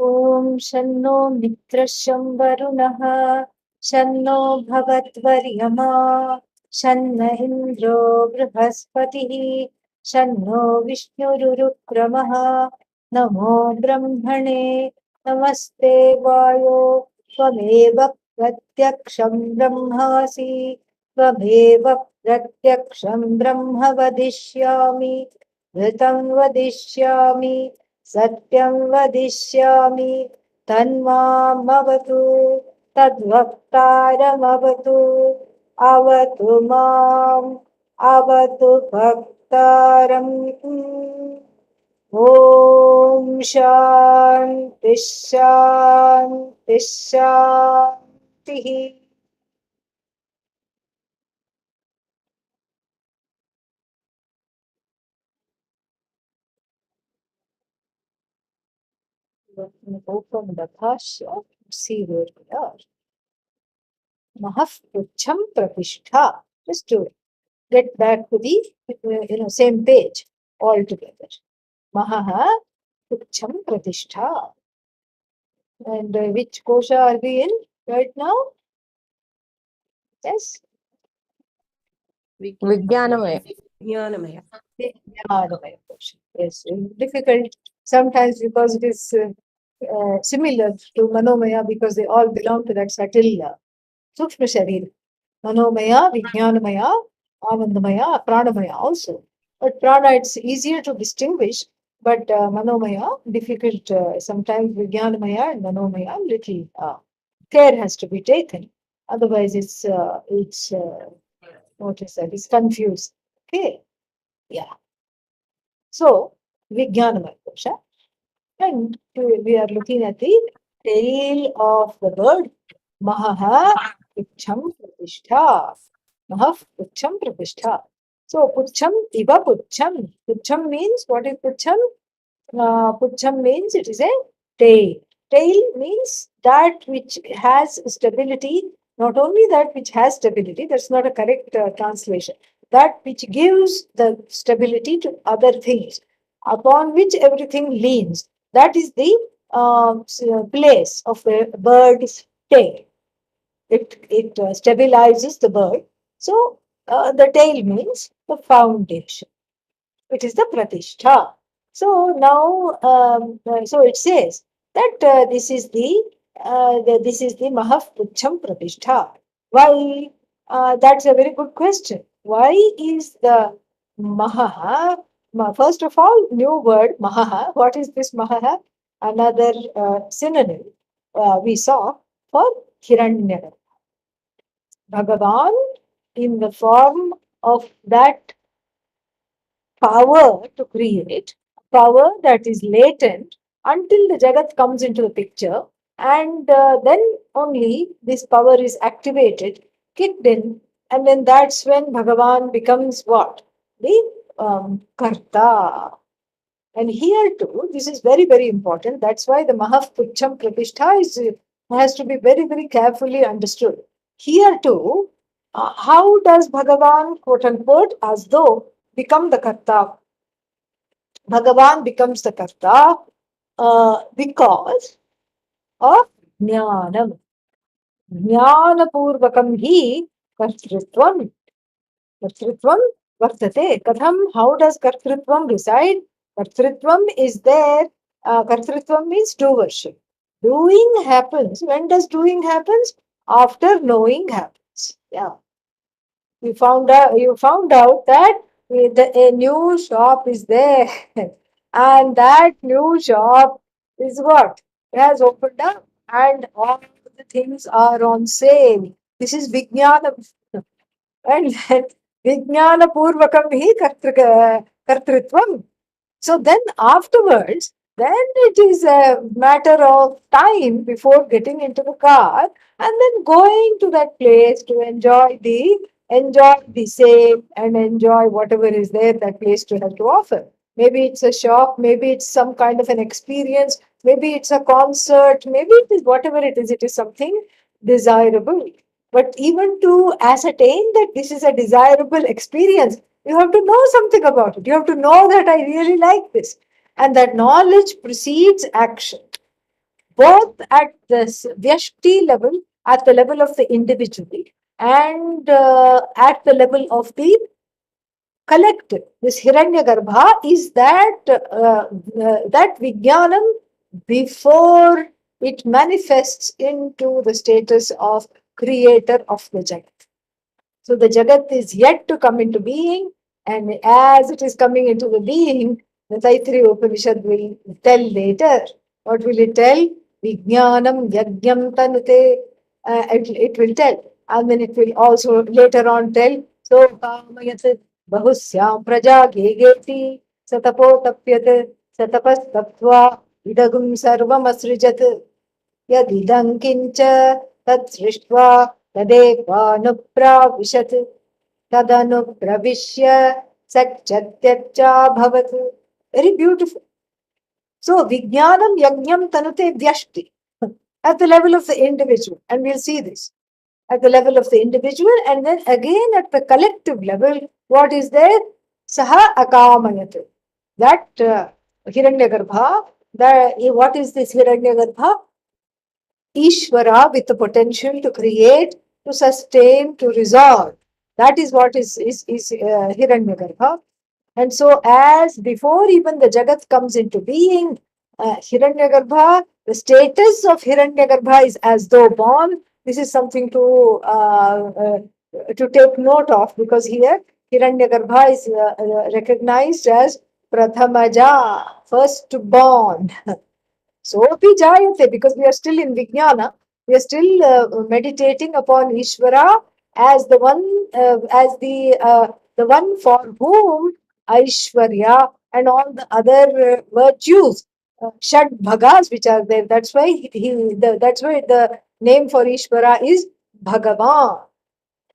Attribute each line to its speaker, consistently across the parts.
Speaker 1: ॐ शन्नो मित्रशं वरुणः शन्नो भगद्वर्यमा शन्न इन्द्रो बृहस्पतिः शन्नो विष्णुरुक्रमः नमो ब्रह्मणे नमस्ते वायो त्वमेव प्रत्यक्षं ब्रह्मासि त्वमेव प्रत्यक्षं ब्रह्म वदिष्यामि ऋतं वदिष्यामि सत्यं वदिष्यामि तन्मामवतु तद्वक्तारमवतु अवतु माम् अवतु भक्तारम् ॐ शान्ति शान्ति शान्तिः open the Bhashya, see where we are. Mahaf Pucham Pratishtha. Just to get back to the same page altogether. Mahaha Pucham Pratishtha. And which kosha are we in right now? Yes?
Speaker 2: Vijnanamaya.
Speaker 3: Jnanamaya.
Speaker 1: Jnanamaya kosha. Yes, difficult sometimes because it is similar to Manomaya because they all belong to that subtle Sukshma Sharira. Manomaya, Vijnanamaya, Anandamaya, Pranamaya also. But Prana, it's easier to distinguish, but Manomaya, difficult. Sometimes Vijnanamaya and Manomaya, little care has to be taken. Otherwise, it's what is that? It's confused. Okay, yeah. So, Vijnanamaya kosha. And we are looking at the tail of the bird. Mahaha Pucham Pratishtha. Mahaf Pucham Pratishtha. So Pucham Iva Pucham. Pucham means what is Pucham? Pucham means it is a tail. Tail means that which has stability, not only that which has stability, that's not a correct translation, that which gives the stability to other things, upon which everything leans. That is the place of a bird's tail. It stabilizes the bird. So the tail means the foundation. It is the pratishtha. So now, so it says that this is the Mahaf Pucham Pratishtha. Why? That's a very good question. Why is the Mahaha? First of all, new word Mahaha. What is this Mahaha? Another synonym we saw for Hiranyagarbha. Bhagavan in the form of that power to create, power that is latent until the Jagat comes into the picture, and then only this power is activated, kicked in, and then that's when Bhagavan becomes what? The Karta. And here too, this is very, very important. That's why the Mahaf Pucham Pratishtha has to be very, very carefully understood. Here too, how does Bhagavan, quote unquote, as though become the Karta? Bhagavan becomes the Karta because of Jnanam. Jnanapurvakam hi Kartritvam. Kartritvam vartate. Katham, how does Kartritvam reside? Kartritvam is there. Kartritvam means doership. Doing happens. When does doing happens? After knowing happens. Yeah. You found out that a new shop is there. And that new shop is what? It has opened up and all the things are on sale. This is Vijnana. And then Vijnana Purvakam hi Kartritvam. So then afterwards, then it is a matter of time before getting into the car and then going to that place to enjoy the same and enjoy whatever is there that place to have to offer. Maybe it's a shop, maybe it's some kind of an experience, maybe it's a concert, maybe it is whatever it is something desirable. But even to ascertain that this is a desirable experience, you have to know something about it. You have to know that I really like this. And that knowledge precedes action. both at the Vyashti level, at the level of the individual, and at the level of the collective. This Hiranyagarbha is that Vijnanam before it manifests into the status of creator of the Jagat. So the Jagat is yet to come into being, and as it is coming into the being, the Taittiriya Upanishad will tell later. What will it tell? Vijnanam Yajnam Tanute. It will tell. And then it will also later on tell. So, Kamayat Bahusyam Praja Gegeti Satapo Tapyat Satapas Taptva Idagum Sarvam Asrijat Yadidam Kincha Tat Srishtva Tadekvanupravishat Tadanupravishya Satchatyacha Bhavat. Very beautiful. So, Vijnanam Yajnam Tanute Vyashti at the level of the individual, and we'll see this at the level of the individual, and then again at the collective level, what is there? Saha Akamayat. That Hiranyagarbha, what is this Hiranyagarbha? Ishvara with the potential to create, to sustain, to resolve. That is what is Hiranyagarbha. And so, as before even the Jagat comes into being, Hiranyagarbha, the status of Hiranyagarbha is as though born. This is something to take note of, because here Hiranyagarbha is recognized as Prathamaja, first born. So api jayate, because we are still in Vijnana, we are still meditating upon Ishvara as the one for whom Aishwarya and all the other virtues, Shad Bhagas, which are there. That's why that's why the name for Ishvara is Bhagavan.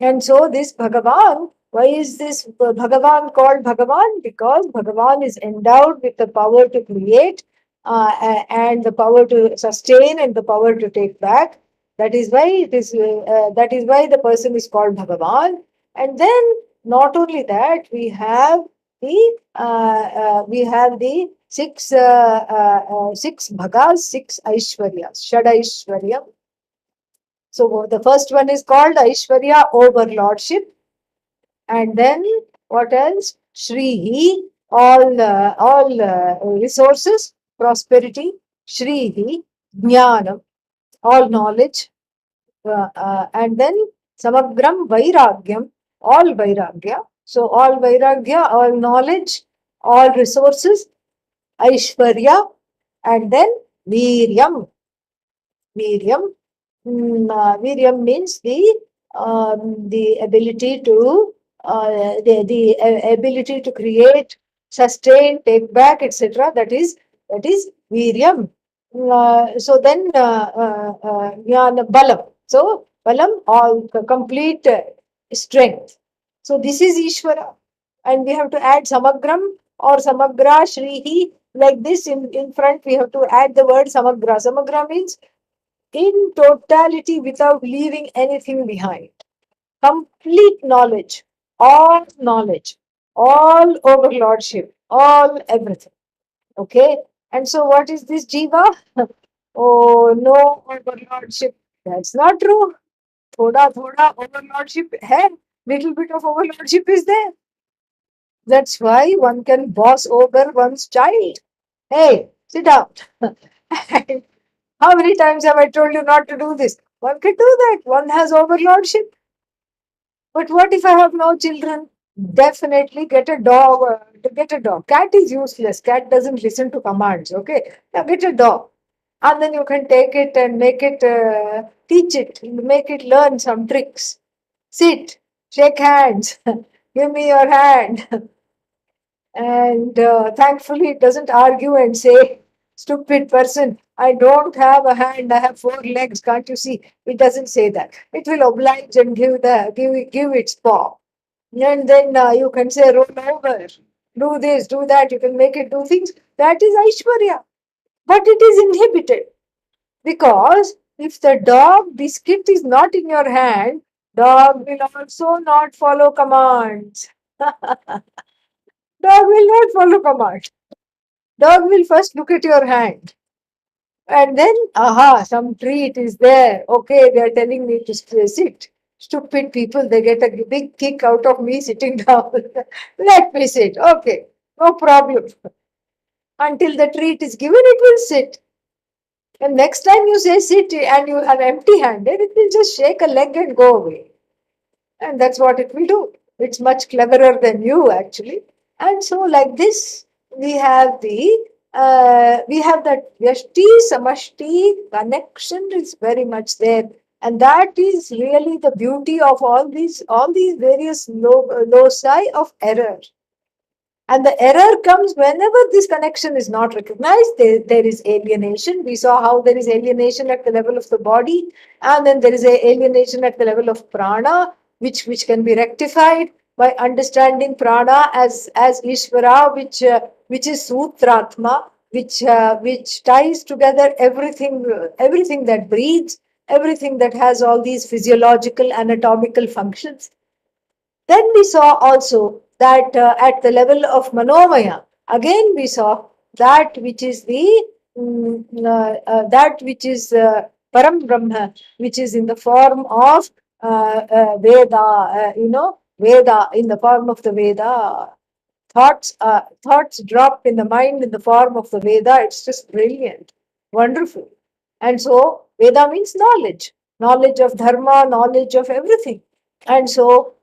Speaker 1: And so this Bhagavan, why is this Bhagavan called Bhagavan? Because Bhagavan is endowed with the power to create and the power to sustain and the power to take back. That is why it is. That is why the person is called Bhagavan. And then not only that, we have the six bhagas, six Aishwaryas, Shad Aishwarya. So the first one is called Aishwarya, overlordship, and then what else? Shrihi, all resources, prosperity. Shrihi, Jnanam, all knowledge, and then Samagram Vairagyam, all Vairagya. So all Vairagya, all knowledge, all resources, Aishwarya, and then Viryam. Viryam. Viryam means the ability to ability to create, sustain, take back, etc. That is Viryam. So then Balam. So Balam, all complete strength. So this is Ishvara, and we have to add Samagram or Samagra Shrihi. Like this in front, we have to add the word Samagra. Samagra means in totality without leaving anything behind. Complete knowledge, all overlordship, all everything. Okay. And so, what is this Jiva? Oh, no overlordship. That's not true. Thoda overlordship hai. Little bit of overlordship is there. That's why one can boss over one's child. Hey, sit down. How many times have I told you not to do this? One can do that. One has overlordship. But what if I have no children? Definitely get a dog. Get a dog. Cat is useless. Cat doesn't listen to commands. Okay. Now get a dog. And then you can take it and make it, teach it, make it learn some tricks. Sit, shake hands, give me your hand. And thankfully, it doesn't argue and say, stupid person, I don't have a hand, I have four legs, can't you see? It doesn't say that. It will oblige and give its paw. And then you can say, roll over, do this, do that, you can make it do things. That is Aishwarya. But it is inhibited because if the dog biscuit is not in your hand, dog will also not follow commands. Dog will not follow commands. Dog will first look at your hand. And then, aha, some treat is there. Okay, they are telling me to sit. Stupid people, they get a big kick out of me sitting down. Let me sit. Okay, no problem. Until the treat is given, it will sit. And next time you say sit and you are empty handed, it will just shake a leg and go away. And that's what it will do. It's much cleverer than you, actually. And so, like this, we have that Vyashti Samashti connection is very much there. And that is really the beauty of all these various loci of error. And the error comes whenever this connection is not recognized. There is alienation. We saw how there is alienation at the level of the body, and then there is a alienation at the level of prana, which can be rectified by understanding prana as Ishvara, which is Sutratma, which ties together everything that breathes, everything that has all these physiological anatomical functions. Then we saw also that at the level of Manomaya, again we saw that which is that which is Param Brahma, which is in the form of Veda, Veda in the form of the Veda. Thoughts drop in the mind in the form of the Veda. It's just brilliant, wonderful. And so Veda means knowledge of dharma, knowledge of everything. And so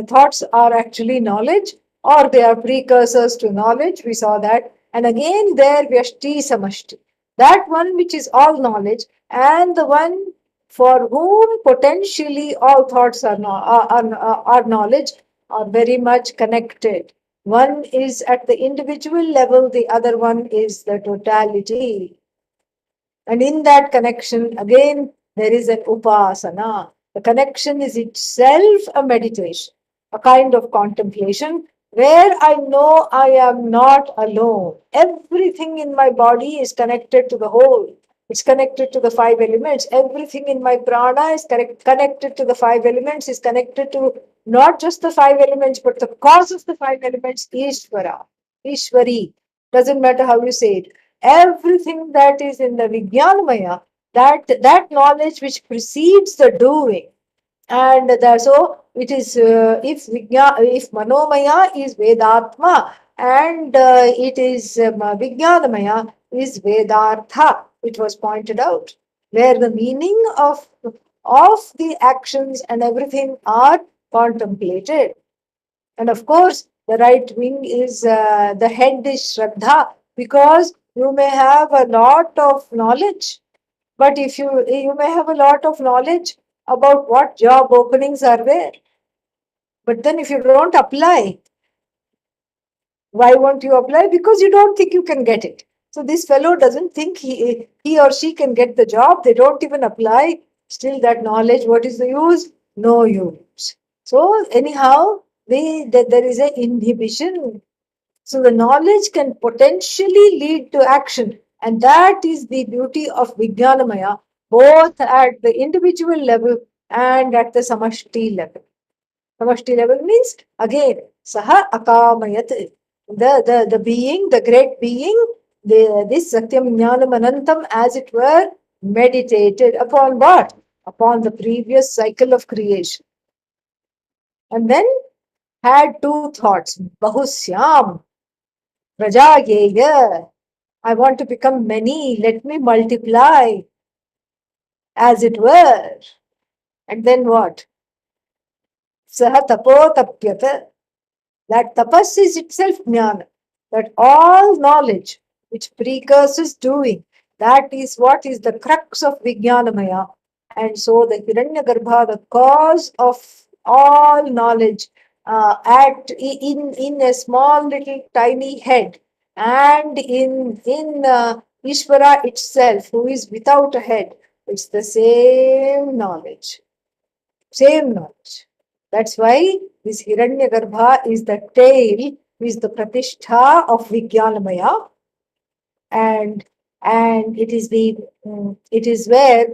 Speaker 1: thoughts are actually knowledge, or they are precursors to knowledge. We saw that. And again, there, Vyashti Samashti. That one which is all knowledge, and the one for whom potentially all thoughts are knowledge, are very much connected. One is at the individual level, the other one is the totality. And in that connection, again, there is an upasana. The connection is itself a meditation, a kind of contemplation where I know I am not alone. Everything in my body is connected to the whole. It's connected to the five elements. Everything in my prana is connected to the five elements, is connected to not just the five elements, but the cause of the five elements, Ishvara, Ishvari. Doesn't matter how you say it. Everything that is in the Vijnanamaya, that knowledge which precedes the doing. And so it is, if Manomaya is Vedatma, and it is Vijnanamaya is Vedartha, it was pointed out, where the meaning of the actions and everything are contemplated. And of course, the right wing is the head is Shraddha, because you may have a lot of knowledge, but if you may have a lot of knowledge about what job openings are there, but then if you don't apply, why won't you apply? Because you don't think you can get it. So this fellow doesn't think he or she can get the job. They don't even apply. Still, that knowledge, what is the use? No use. So anyhow, there is an inhibition. So the knowledge can potentially lead to action. And that is the beauty of Vijnanamaya, both at the individual level and at the samashti level. Samashti level means, again, Saha Akamayat, the being, the great being, this Satyam Jnanam Anantam, as it were, meditated upon what? Upon the previous cycle of creation. And then had two thoughts, Bahusyam, Prajayeya. I want to become many, let me multiply, as it were. And then what? Saha tapotapyata. That tapas is itself jnana. That all knowledge which precurses doing, that is what is the crux of Vijnanamaya. And so the Hiranyagarbha, the cause of all knowledge, in a small little tiny head, and in Ishvara itself, who is without a head, it's the same knowledge. Same knowledge. That's why this Hiranyagarbha is the tail, is the pratishtha of Vijnanamaya, and it is it is where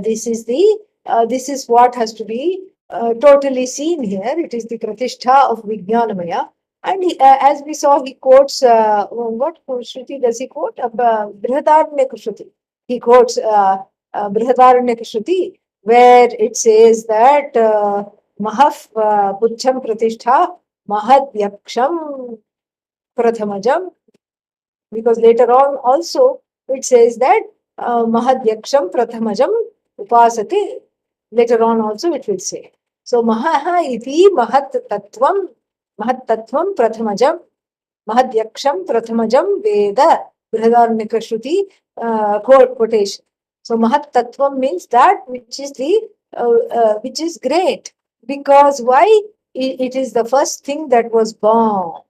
Speaker 1: this is what has to be totally seen here. It is the pratishtha of Vijnanamaya. And as we saw, he quotes what Shruti does he quote? Brihadaranyaka Shruti. He quotes Brihadaranyaka Shruti, where it says that Mahaf Pucham Pratishtha Mahad Yaksham Prathamajam, because later on also it says that Mahad Yaksham Prathamajam Upasati. Later on also it will say. So Mahaha iti Mahat Tattvam Prathamajam Mahadhyaksham Prathamajam Veda Brihadaranyaka Shruti quotation. So Mahat Tattvam means that which is great, because why? It is the first thing that was born.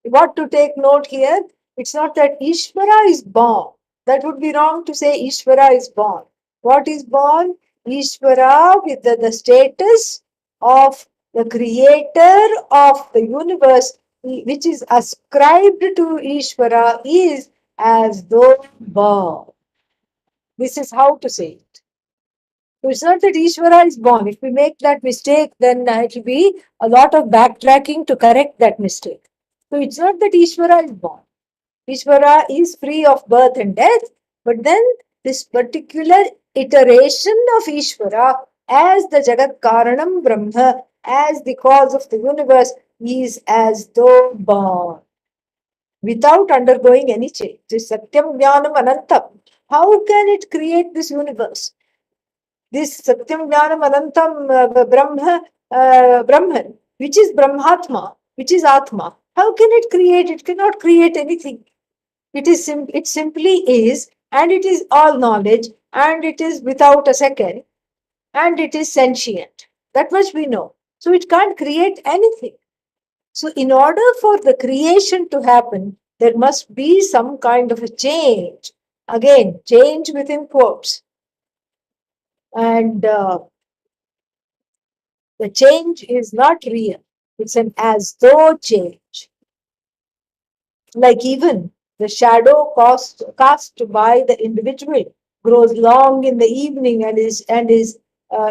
Speaker 1: What to take note here? It's not that Ishvara is born. That would be wrong to say Ishvara is born. What is born? Ishvara with the status of the creator of the universe, which is ascribed to Ishvara, is as though born. This is how to say it. So it's not that Ishvara is born. If we make that mistake, then it will be a lot of backtracking to correct that mistake. So it's not that Ishvara is born. Ishvara is free of birth and death, but then this particular iteration of Ishvara as the Jagat Karanam Brahma, as the cause of the universe, is as though born without undergoing any change. This Satyam Jnanam Anantam. How can it create this universe? This Satyam Jnanam Anantam Brahman, which is Brahmatma, which is Atma. How can it create? It cannot create anything. It simply is, and it is all knowledge, and it is without a second, and it is sentient. That much we know. So it can't create anything. So in order for the creation to happen, there must be some kind of a change. Again, change within quotes. And the change is not real. It's an as though change. Like even the shadow cast by the individual grows long in the evening and is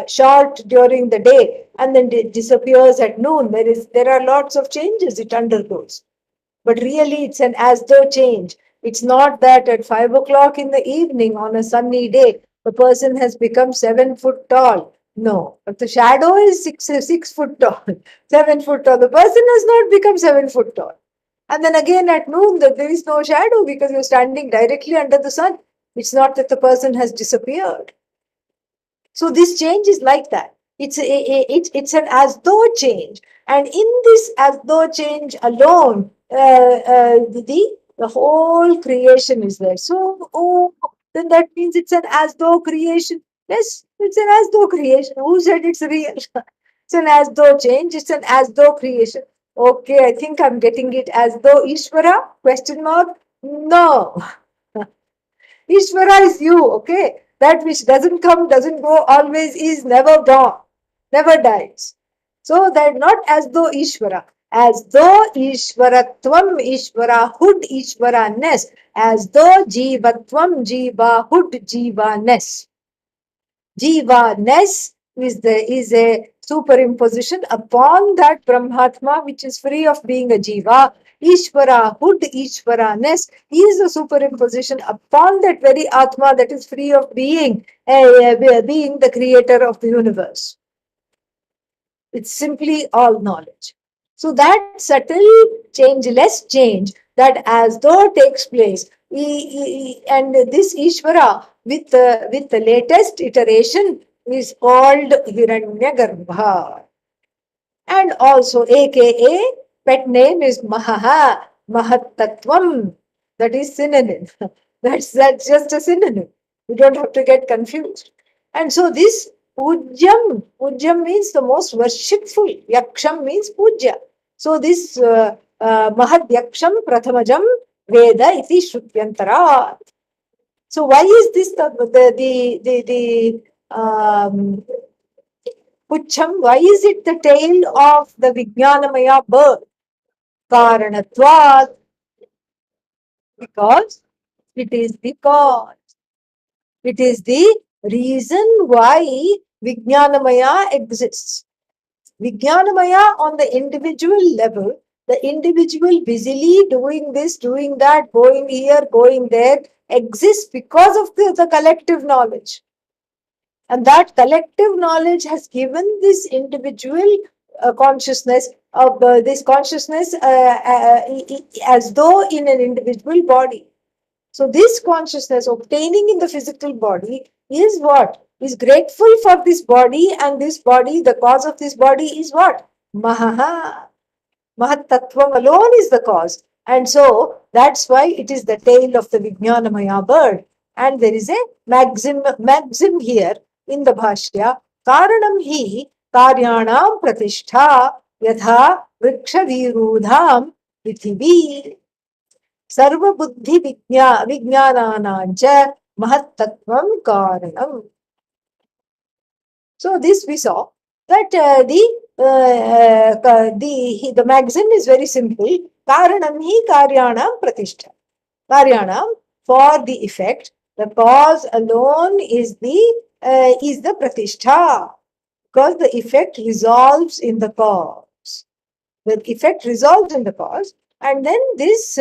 Speaker 1: short during the day, and then disappears at noon. There are lots of changes it undergoes, but really it's an as though change. It's not that at 5 o'clock in the evening on a sunny day the person has become 7 foot tall. No, but the shadow is 6 foot tall, 7 foot tall. The person has not become 7 foot tall. And then again at noon, there is no shadow because you're standing directly under the sun. It's not that the person has disappeared. So this change is like that. It's an as though change, and in this as though change alone, the whole creation is there. So then that means it's an as though creation. Yes, it's an as though creation. Who said it's real? It's an as though change. It's an as though creation. Okay, I think I'm getting it. As though Ishvara? Question mark? No. Ishvara is you, okay? That which doesn't come, doesn't go, always is, never born, never dies. So that not as though Ishvara, as though Ishvaratvam, Ishvarahood, Ishvaraness, as though Jivatvam, Jivahood, Jivaness. Jivaness is a superimposition upon that Brahmatma which is free of being a Jiva. Ishvarahood, Ishvaraness is a superimposition upon that very Atma that is free of being the creator of the universe. It's simply all knowledge. So that subtle, changeless change that as though takes place, and this Ishvara with the latest iteration is called Hiranyagarbha. And also aka pet name is Mahaha, Mahattattvam. That is synonym. That's just a synonym. You don't have to get confused. And so this Pujyam means the most worshipful. Yaksham means Pujya. So this Mahad Yaksham Prathamajam Veda iti Shrutyantara. So why is this Pucham? Why is it the tail of the Vijnanamaya bird? Karanatvat, because it is the cause. It is the reason why Vijnanamaya exists. Vijnanamaya on the individual level The individual busily doing this, doing that, going here, going there, exists because of the collective knowledge. And that collective knowledge has given this individual consciousness of this consciousness as though in an individual body. So this consciousness obtaining in the physical body is what? Is grateful for this body, and this body, the cause of this body is what? Mahaha. Mahat alone is the cause. And so that's why it is the tail of the Vijnanamaya bird. And there is a maxim here in the Bhashya. Karanam hi karyanam pratishtha yatha vriksha virudham prithivi sarva buddhi vijnananancha mahattattvam karanam. So this we saw that the maxim is very simple. Karanam hi karyanam pratishtha. Karyanam, for the effect, the cause alone is the pratishtha, because the effect resolves in the cause. The effect resolves in the cause, and then this.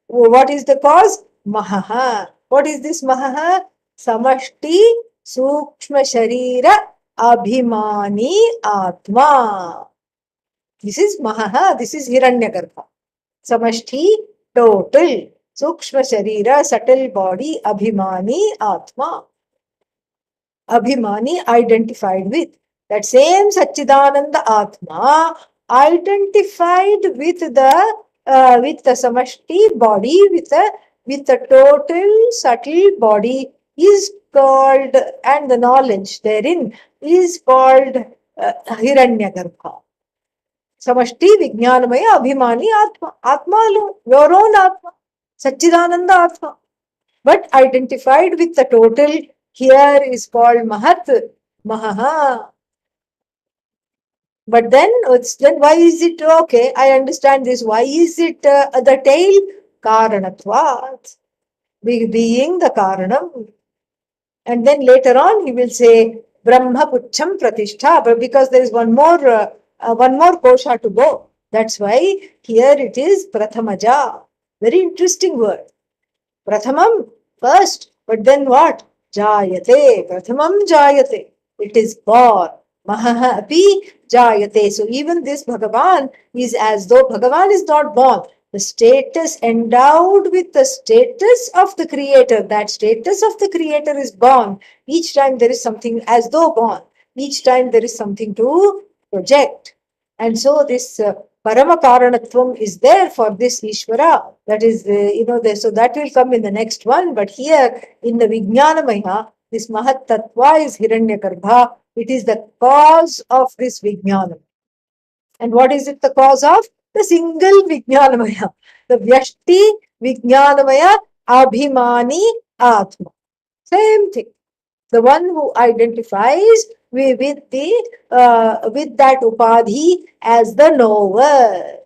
Speaker 1: What is the cause? Mahaha. What is this Mahaha? Samashti Sukshma Sharira Abhimani Atma. This is Mahaha. This is Hiranyagarbha. Samashti, total. Sukshma Sharira, subtle body. Abhimani Atma. Abhimani, identified with. That same Satchidananda Atma identified with the Samashti body, with the total subtle body is called, and the knowledge therein is called Hiranyagarbha. Samashti Vijnanamaya Abhimani Atma. Atma alone, your own Atma, Satchidananda Atma. But identified with the total here is called Mahat, Mahaha. But then why is it okay? I understand this. Why is it the tail? Karanatvat, being the Karanam. And then later on he will say Brahma Pucham Pratishtha, but because there is one more kosha to go. That's why here it is Prathamaja. Very interesting word. Prathamam, first, but then what? Jayate. Prathamam Jayate. It is born. Mahaha api Jayate. So even this Bhagavan is as though Bhagavan is not born. The status endowed with the status of the Creator, that status of the Creator is born. Each time there is something as though born. Each time there is something to project. And so this Parama Karanatvam is there for this Ishvara. That is, there. So that will come in the next one. But here in the Vijnanamaya, this Mahat Tattva is Hiranyagarbha. It is the cause of this Vijnanam. And what is it the cause of? The single Vijnanamaya. The Vyashti Vijnanamaya Abhimani Atma. Same thing. The one who identifies with that upadhi as the knower,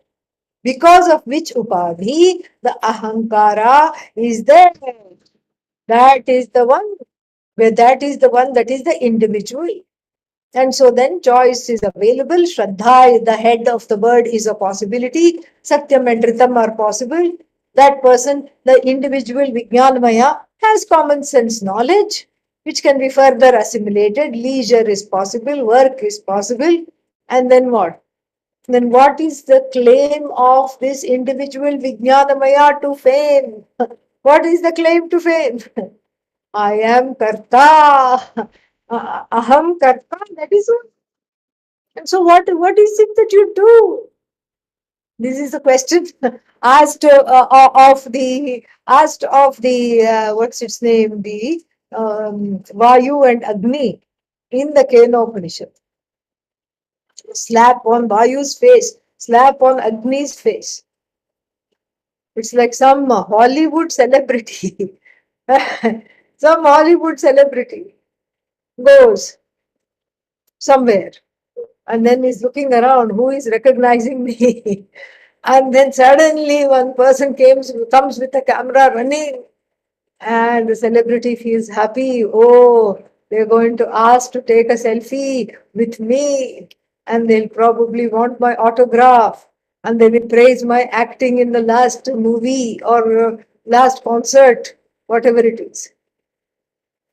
Speaker 1: because of which upadhi the ahankara is there. That is the one that is the individual. And so then choice is available. Shraddha, the head of the bird, is a possibility. Satyam and Ritam are possible. That person, the individual Vijnanamaya, has common sense knowledge, which can be further assimilated. Leisure is possible, work is possible. And then what? Then what is the claim of this individual Vijnanamaya to fame? What is the claim to fame? I am Karta. Aham Karta. That is what. And so what is it that you do? This is the question asked of the what's its name, the Vayu and Agni in the Kenopanishad. Slap on Vayu's face, slap on Agni's face. It's like some Hollywood celebrity. Some Hollywood celebrity goes somewhere and then is looking around, who is recognizing me? And then suddenly one person comes with a camera running, and the celebrity feels happy. Oh, they're going to ask to take a selfie with me. and they'll probably want my autograph, and they will praise my acting in the last movie or last concert, whatever it is.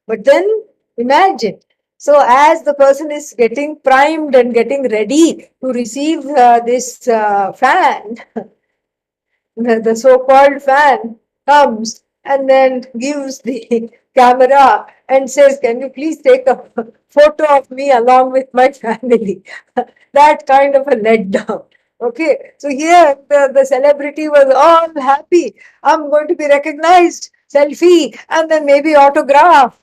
Speaker 1: But then imagine, so as the person is getting primed and getting ready to receive this fan, the so-called fan comes and then gives the camera and says, "Can you please take a photo of me along with my family?" That kind of a letdown. Okay, so here the celebrity was all happy. I'm going to be recognized, selfie, and then maybe autograph,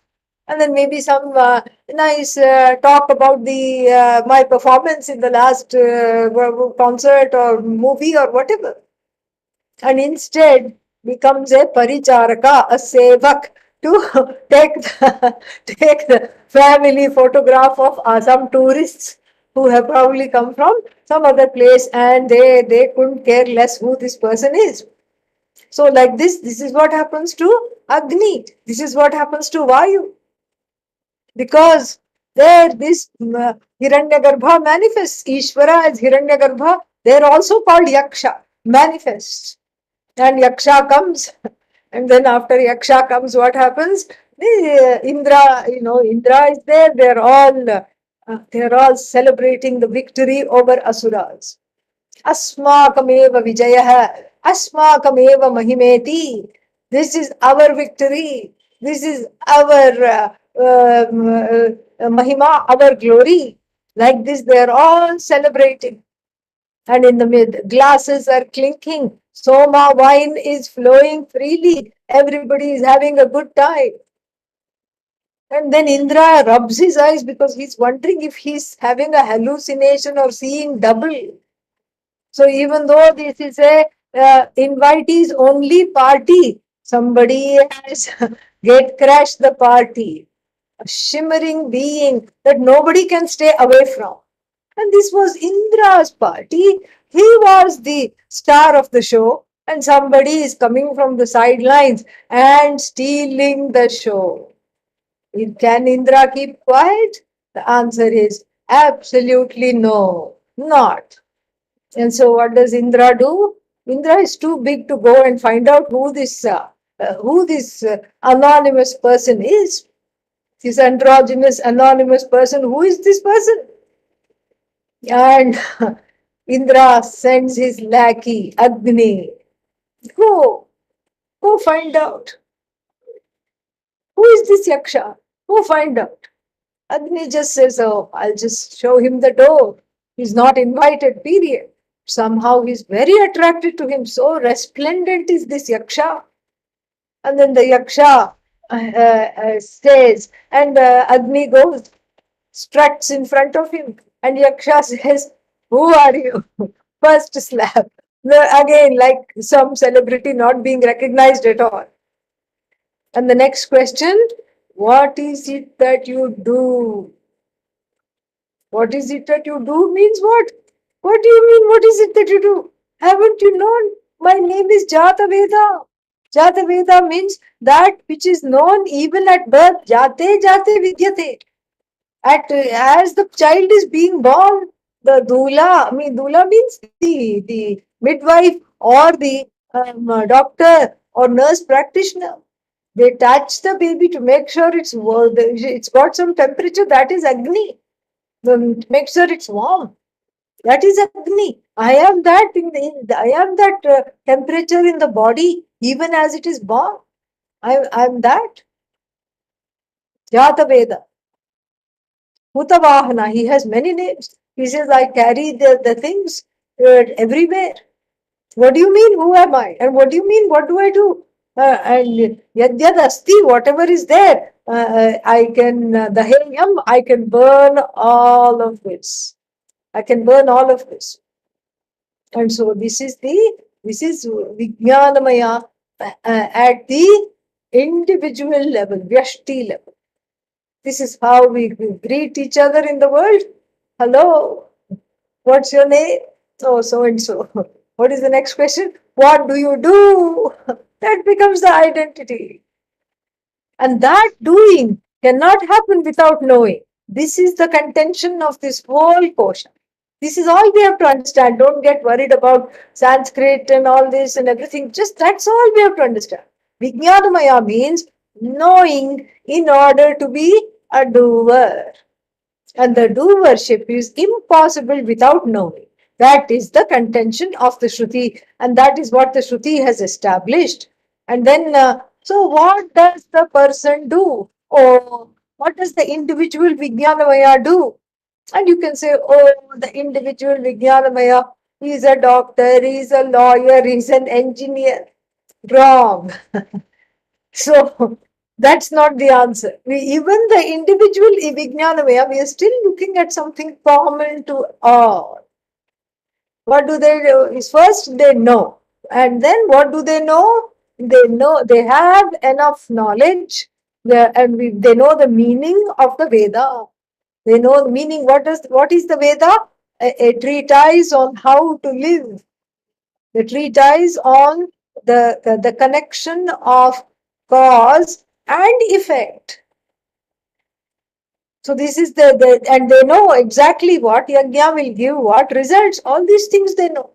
Speaker 1: and then maybe some nice talk about the my performance in the last concert or movie or whatever, and instead becomes a paricharaka, a sevak, to take the family photograph of some tourists who have probably come from some other place, and they couldn't care less who this person is. So like this is what happens to Agni. This is what happens to Vayu. Because there this Hiranyagarbha manifests. Ishvara is Hiranyagarbha. They're also called Yaksha, manifests. And Yaksha comes, and then after Yaksha comes, what happens? The Indra, Indra is there. They're all celebrating the victory over asuras. Asmakameva Vijaya, Asmakameva Mahimeti. This is our victory. This is our Mahima, our glory. Like this, they are all celebrating. And in the mid, glasses are clinking. Soma wine is flowing freely. Everybody is having a good time. And then Indra rubs his eyes because he's wondering if he's having a hallucination or seeing double. So even though this is a invitees only party, somebody has get crashed the party. A shimmering being that nobody can stay away from. And this was Indra's party. He was the star of the show, and somebody is coming from the sidelines and stealing the show. Can Indra keep quiet? The answer is absolutely no, not. And so, what does Indra do? Indra is too big to go and find out who this anonymous person is. This androgynous anonymous person. Who is this person? And Indra sends his lackey Agni. Go, go find out. Who is this Yaksha? Go find out. Agni just says, "Oh, I'll just show him the door. He's not invited, period." Somehow he's very attracted to him. So resplendent is this Yaksha. And then the Yaksha stays, and Agni goes, struts in front of him, and Yaksha says, "Who are you?" First slap. Again, like some celebrity not being recognized at all. And the next question, what is it that you do? What is it that you do means what? What do you mean, what is it that you do? Haven't you known? My name is Jata Veda. Jata Veda means that which is known even at birth. Jate Jate Vidyate. As the child is being born, the doula means the midwife or the doctor or nurse practitioner. They touch the baby to make sure it's got some temperature. That is Agni. Make sure it's warm. That is Agni. I am that I am that temperature in the body even as it is born. I am that. Jata Veda. Mutavahana, he has many names. He says, I carry the things everywhere. What do you mean, who am I? And what do you mean, what do I do? And Yadyad Asti, whatever is there, I can, the Heyam, I can burn all of this. I can burn all of this. And so this is Vijnanamaya at the individual level, Vyashti level. This is how we greet each other in the world. Hello, what's your name? Oh, so and so. What is the next question? What do you do? That becomes the identity. And that doing cannot happen without knowing. This is the contention of this whole portion. This is all we have to understand. Don't get worried about Sanskrit and all this and everything. Just that's all we have to understand. Vijnanamaya means knowing in order to be a doer. And the doership is impossible without knowing. That is the contention of the Shruti, and that is what the Shruti has established. And then, so what does the person do? Or what does the individual Vijnanamaya do? And you can say, oh, the individual Vijnanamaya, he's a doctor, he's a lawyer, he's an engineer. Wrong. So that's not the answer. Even the individual Vijnanamaya, we are still looking at something common to all. What do they do? Is first they know. And then what do they know? They know they have enough knowledge and they know the meaning of the Veda. They know the meaning. What is the Veda? A treatise on how to live. The treatise on the connection of cause and effect. So this is and they know exactly what yajna will give, what results, all these things they know.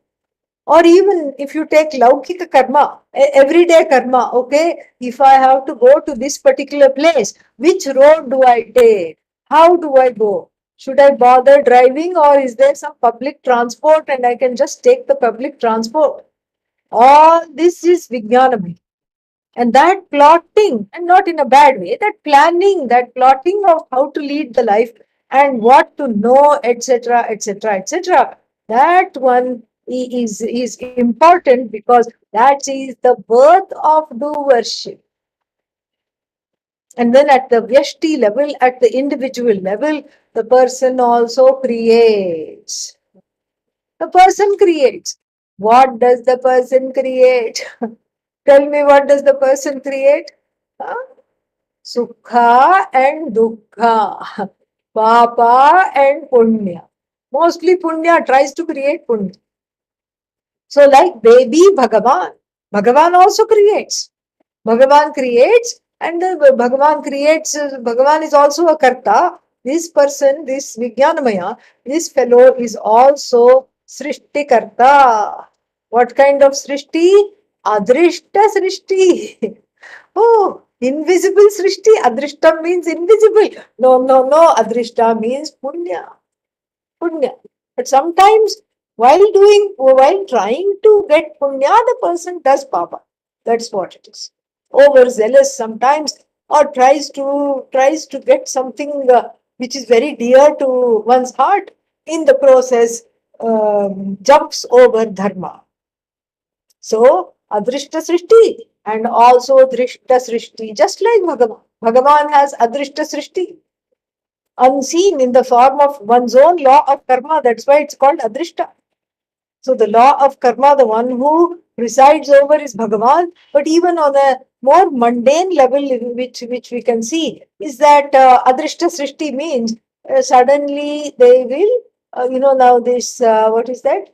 Speaker 1: Or even if you take laukika karma, everyday karma, okay, if I have to go to this particular place, which road do I take? How do I go? Should I bother driving, or is there some public transport and I can just take the public transport? All this is Vijnanam. And that plotting, and not in a bad way, that planning, that plotting of how to lead the life and what to know, etc., etc., etc., that one is important because that is the birth of doership. And then at the Vyashti level, at the individual level, the person also creates. The person creates. What does the person create? Tell me, what does the person create? Huh? Sukha and Dukkha, Papa and Punya. Mostly Punya tries to create Punya. So, like baby Bhagavan, Bhagavan also creates. Bhagavan creates, and Bhagavan creates, Bhagavan is also a Karta. This person, this Vijnanamaya, this fellow is also Srishti Karta. What kind of Srishti? Adrishta Srishti. Oh, invisible Srishti. Adrishta means invisible. No, no, no. Adrishta means Punya. Punya. But sometimes while trying to get Punya, the person does Papa. That's what it is. Overzealous sometimes, or tries to get something which is very dear to one's heart. In the process, jumps over dharma. So, Adrishta Srishti and also Drishta Srishti, just like Bhagavan. Bhagavan has Adrishta Srishti, unseen in the form of one's own law of karma. That's why it's called Adrishta. So, the law of karma, the one who presides over is Bhagavan. But even on a more mundane level, which we can see, is that Adrishta Srishti means suddenly they will, now this, what is that?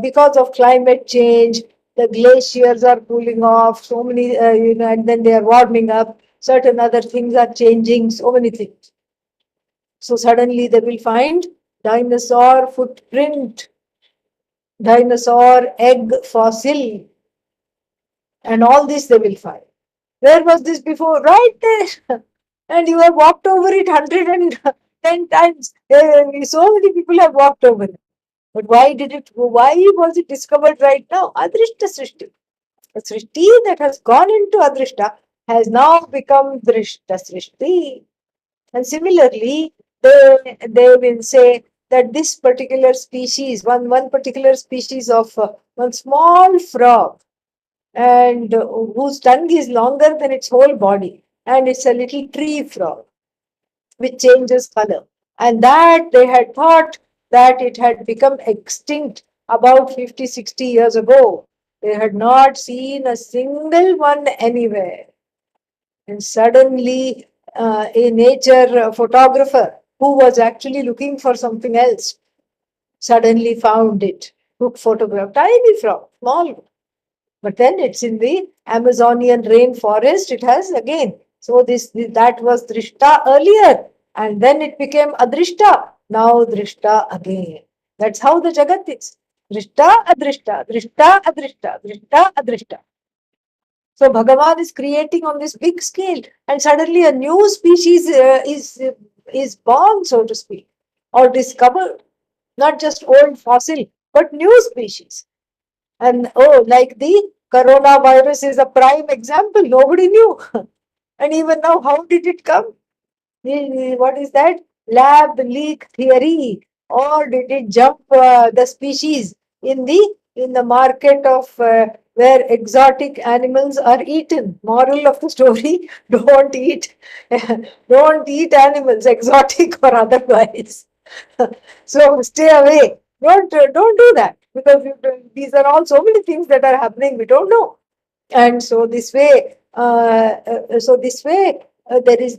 Speaker 1: Because of climate change, the glaciers are cooling off, so many, and then they are warming up, certain other things are changing, so many things. So suddenly they will find dinosaur footprint, dinosaur egg fossil, and all this they will find. Where was this before? Right there. And you have walked over it 110 times. So many people have walked over it. But why was it discovered right now? Adrishta Srishti. The Srishti that has gone into Adrishta has now become Drishta Srishti. And similarly, they will say that this particular species, one particular species of one small frog, and whose tongue is longer than its whole body, and it's a little tree frog which changes color. And that they had thought that it had become extinct about 50, 60 years ago. They had not seen a single one anywhere. And suddenly, a nature photographer who was actually looking for something else suddenly found it, took photograph, tiny frog, small. But then it's in the Amazonian rainforest. It has again. So that was Drishta earlier, and then it became Adrishta. Now Drishta again. That's how the Jagat is. Drishta, Adrishta, Drishta, Adrishta, Drishta, Adrishta. So Bhagavan is creating on this big scale, and suddenly a new species is born, so to speak, or discovered. Not just old fossil, but new species. And oh, like the coronavirus is a prime example. Nobody knew. And even now, how did it come? What is that? Lab leak theory, or did it jump the species in the market of where exotic animals are eaten? Moral of the story: don't eat, don't eat animals, exotic or otherwise. So stay away. Don't do that, because these are all so many things that are happening. We don't know. And so this way, there is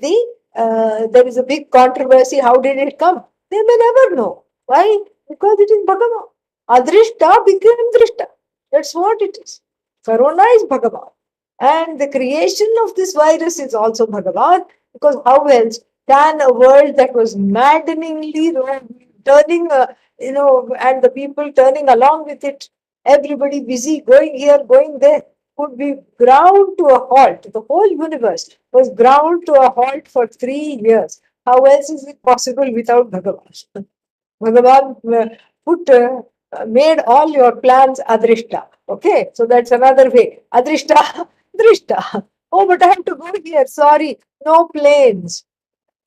Speaker 1: a big controversy. How did it come? They may never know. Why? Because it is Bhagavan. Adrishta became Drishta. That's what it is. Corona is Bhagavan. And the creation of this virus is also Bhagavan, because how else can a world that was maddeningly turning, and the people turning along with it, everybody busy going here, going there, could be ground to a halt. The whole universe was ground to a halt for 3 years. How else is it possible without Bhagavan? Bhagavan made all your plans adrishta. Okay, so that's another way. Adrishta, drishta. Oh, but I have to go here. Sorry, no planes.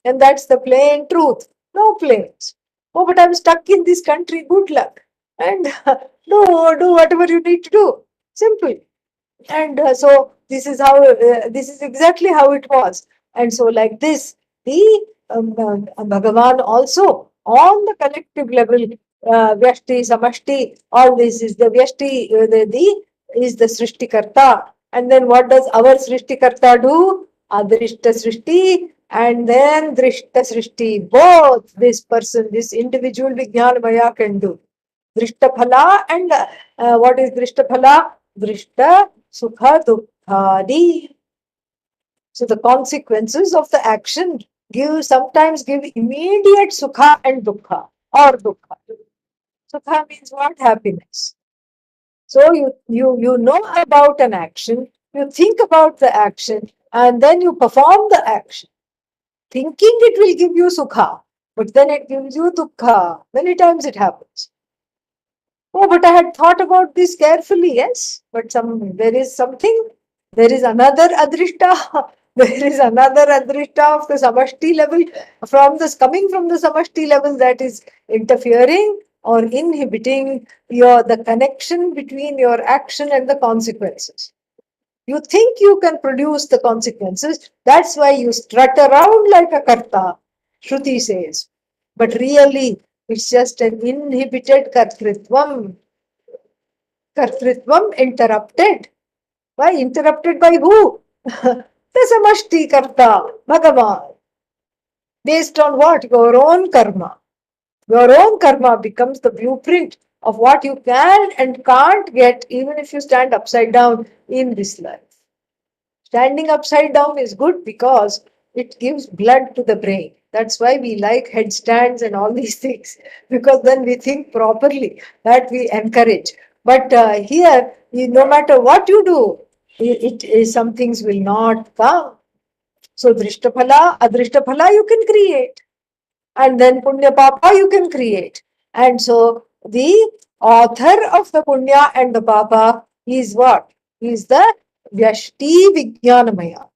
Speaker 1: And that's the plain truth. No planes. Oh, but I'm stuck in this country. Good luck. And do whatever you need to do. Simple. And so this is exactly how it was. And so like this, the Bhagavan also on the collective level, Vyashti, Samashti, all this is the Vyashti, is the Srishtikarta. And then what does our Srishtikarta do? Adrishta Srishti and then Drishta Srishti. Both this person, this individual Vijnanamaya can do. Drishta Phala and what is Drishta Phala? Drishta Sukha Dukkhadi. So the consequences of the action sometimes give immediate Sukha and Dukkha or Dukkha. Sukha means what? Happiness. So you know about an action, you think about the action, and then you perform the action, thinking it will give you Sukha, but then it gives you Dukkha. Many times it happens. Oh, but I had thought about this carefully, yes. But there is something, there is another adrishta, there is another adrishta of the samashti level, coming from the samashti level, that is interfering or inhibiting the connection between your action and the consequences. You think you can produce the consequences, that's why you strut around like a karta, Shruti says. But really, it's just an inhibited kartritvam. Kartritvam interrupted. Why? Interrupted by who? The samashti karta, Bhagavan. Based on what? Your own karma. Your own karma becomes the blueprint of what you can and can't get, even if you stand upside down in this life. Standing upside down is good because it gives blood to the brain. That's why we like headstands and all these things, because then we think properly. That we encourage. But here, no matter what you do, some things will not come. So Drishtaphala, Adrishtaphala you can create. And then Punya Papa you can create. And so the author of the Punya and the Papa is what? Is the Vyashti Vijnanamaya.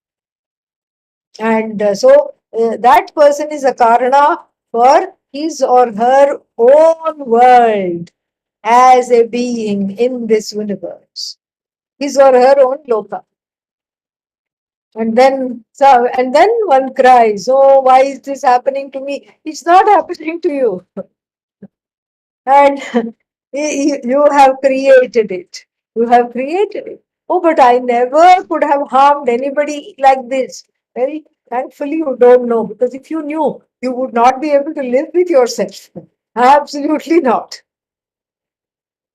Speaker 1: And that person is a Karana for his or her own world as a being in this universe. His or her own loka. And then one cries, oh, why is this happening to me? It's not happening to you. And you have created it. You have created it. Oh, but I never could have harmed anybody like this. Well, thankfully, you don't know, because if you knew, you would not be able to live with yourself. Absolutely not.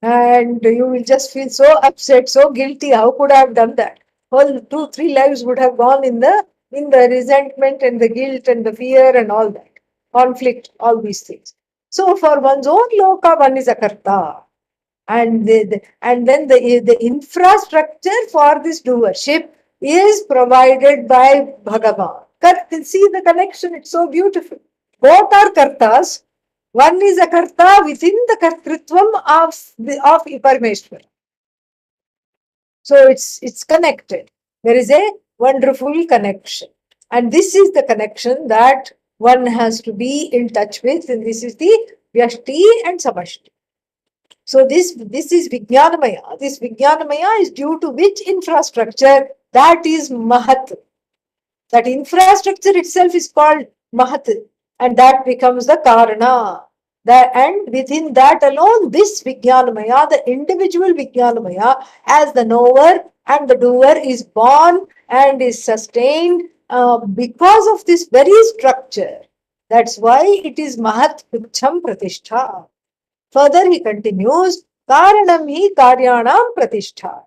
Speaker 1: And you will just feel so upset, so guilty. How could I have done that? Well, 2, 3 lives would have gone in the resentment and the guilt and the fear and all that conflict, all these things. So for one's own loka, one is a karta. And then the infrastructure for this doership is provided by Bhagavan. See the connection, it's so beautiful. Both are kartas. One is a karta within the kartritvam of Parameshwar. So it's connected. There is a wonderful connection. And this is the connection that one has to be in touch with, and this is the Vyashti and Samashti. So this is Vijnanamaya. This Vijnanamaya is due to which infrastructure? That is Mahat. That infrastructure itself is called Mahat, and that becomes the Karana. And within that alone, this Vijnanamaya, the individual Vijnanamaya, as the knower and the doer, is born and is sustained because of this very structure. That's why it is Mahat Pucham Pratishtha. Further, he continues, Karanam hi karyanam pratishtha.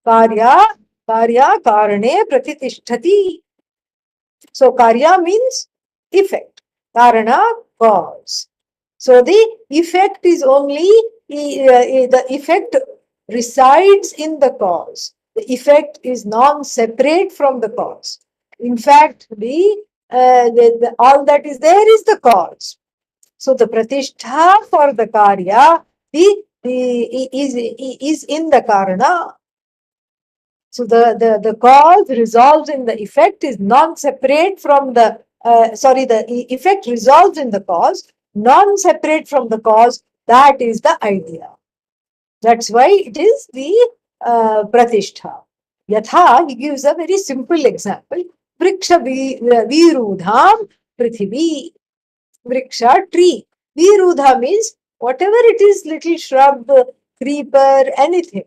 Speaker 1: Karya karane pratitishthati. So, karya means effect. Karana, cause. So, the effect is only, the effect resides in the cause. The effect is non-separate from the cause. In fact, all that is there is the cause. So the pratishtha for the karya is in the karana. So the cause resolves in the effect is non-separate from the, the effect resolves in the cause, non-separate from the cause. That is the idea. That's why it is the pratishtha. Yatha, he gives a very simple example. Vriksha virudham prithivi. Vriksha, tree. Virudha means whatever it is, little shrub, creeper, anything,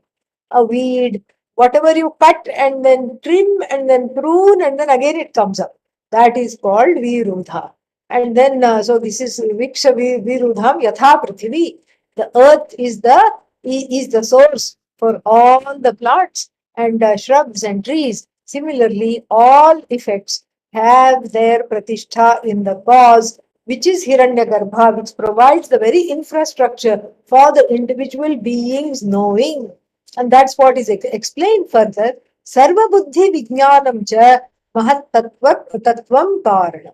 Speaker 1: a weed, whatever you cut and then trim and then prune and then again it comes up. That is called Virudha. And then, so this is Vriksha Virudham Yatha Prithivi. The earth is the source for all the plants and shrubs and trees. Similarly, all effects have their pratishtha in the cause, which is Hiranyagarbha, which provides the very infrastructure for the individual being's knowing. And that's what is explained further. Sarva buddhi vijnanam cha mahat tattvam karana.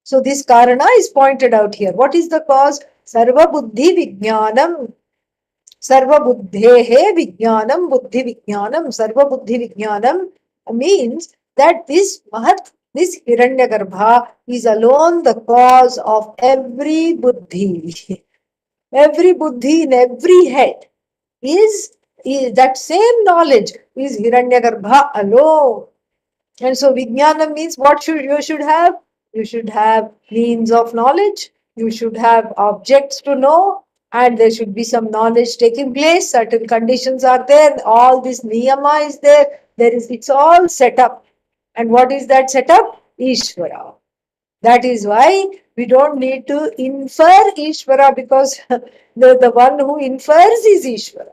Speaker 1: So this karana is pointed out here. What is the cause? Sarva buddhi vijnanam. Sarva buddhehe vijnanam, buddhi vijnanam. Sarva buddhi vijnanam means that this mahat, this Hiranyagarbha is alone the cause of every buddhi. Every buddhi in every head is that same knowledge is Hiranyagarbha alone. And so Vijnanam means what you should have? You should have means of knowledge, you should have objects to know, and there should be some knowledge taking place, certain conditions are there, all this niyama is there, it's all set up. And what is that set up? Ishvara. That is why we don't need to infer Ishvara, because the one who infers is Ishvara.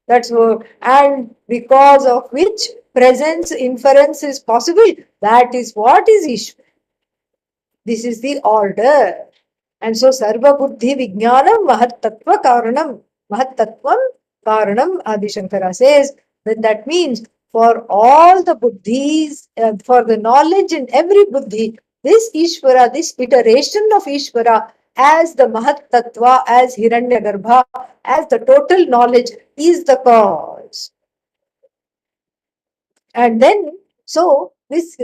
Speaker 1: That's what, and because of which presence inference is possible. That is what is Ishvara. This is the order. And so Sarva Buddhi Vijnanam Mahat Tattva Karanam. Mahat Tattvam Karanam, Adi Shankara says, then that means for all the buddhis, for the knowledge in every buddhi, this Ishvara, this iteration of Ishvara as the Mahat Tattva, as Hiranyagarbha, as the total knowledge is the cause. And then, so this,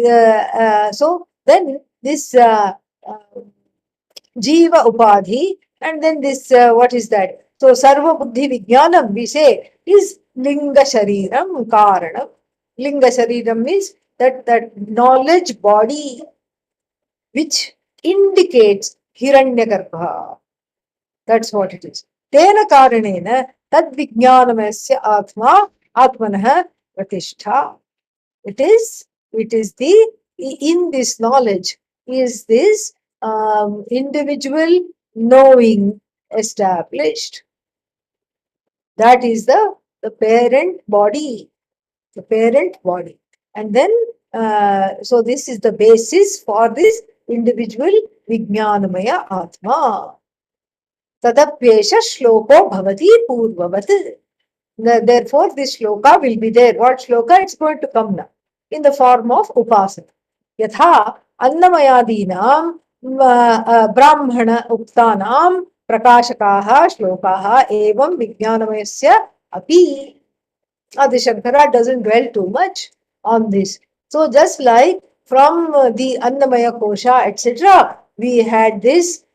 Speaker 1: Jiva Upadhi, and then this, what is that? So, Sarva Buddhi Vijnanam, we say, is Linga Shariram Karanam. Linga Shariram means that knowledge body which indicates Hiranyagarbha. That's what it is. Tena Karanena Tad Vijnanamasya Atma Atmanah Pratishtha. It is the, in this knowledge, is this individual knowing established. That is the parent body. The parent body. And then, so this is the basis for this individual Vijnanamaya Atma. Tadapyesha shloko bhavati purvavat. Therefore, this shloka will be there. What shloka? It's going to come now in the form of upasana. Yatha annamayadinam brahmana uktanam prakashakaha shlokaha evam vijnanamayasya api. Adi Shankara doesn't dwell too much on this. So just like from the Annamaya Kosha, etc., we had this,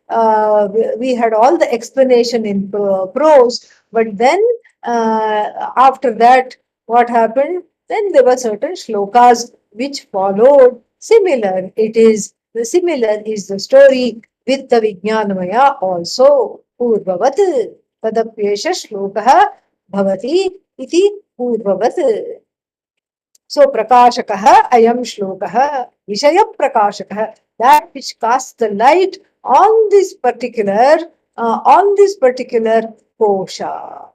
Speaker 1: we had all the explanation in prose, but then after that, what happened? Then there were certain shlokas which followed. Similar, it is the similar is the story with the Vijnanamaya also. Purvavat tadapyesha shlokaha bhavati iti purvavat. So prakashakaha ayam shlokaha vishaya prakashakaha, that which casts the light on this particular kosha.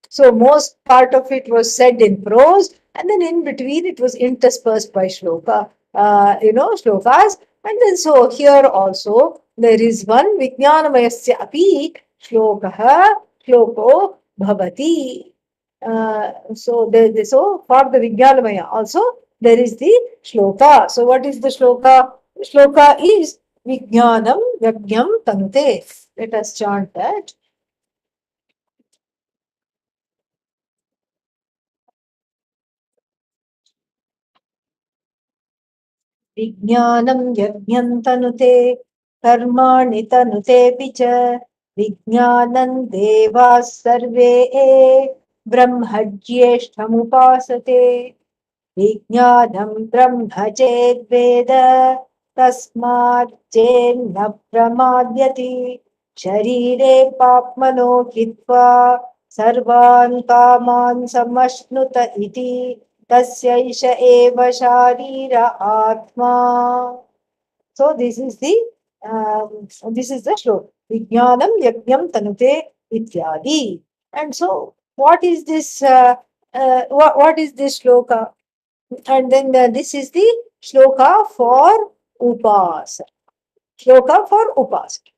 Speaker 1: So most part of it was said in prose, and then in between it was interspersed by shlokas. And then so here also there is one Vijnanamayasya api shloko bhavati. So for the Vijnanamaya also there is the shloka. So what is the shloka? Shloka is Vijnanam Yajnam Tanute. Let us chant that. विज्ञानं यज्ञं तनुते कर्माणि तनुतेऽपि च विज्ञानं देवाः सर्वे ब्रह्मज्येष्ठमुपासते विज्ञानं ब्रह्म चेद्वेद तस्मात् चेन्न प्रमाद्यति शरीरे पाप्मनो हित्वा सर्वान् कामान् समश्नुत इति तस्यैष एव शारीर आत्मा. So this is the shloka. Vijnanam yajnam tanute ityadi. And so what is this? What is this shloka? And then this is the shloka for upasana. Shloka for upasana.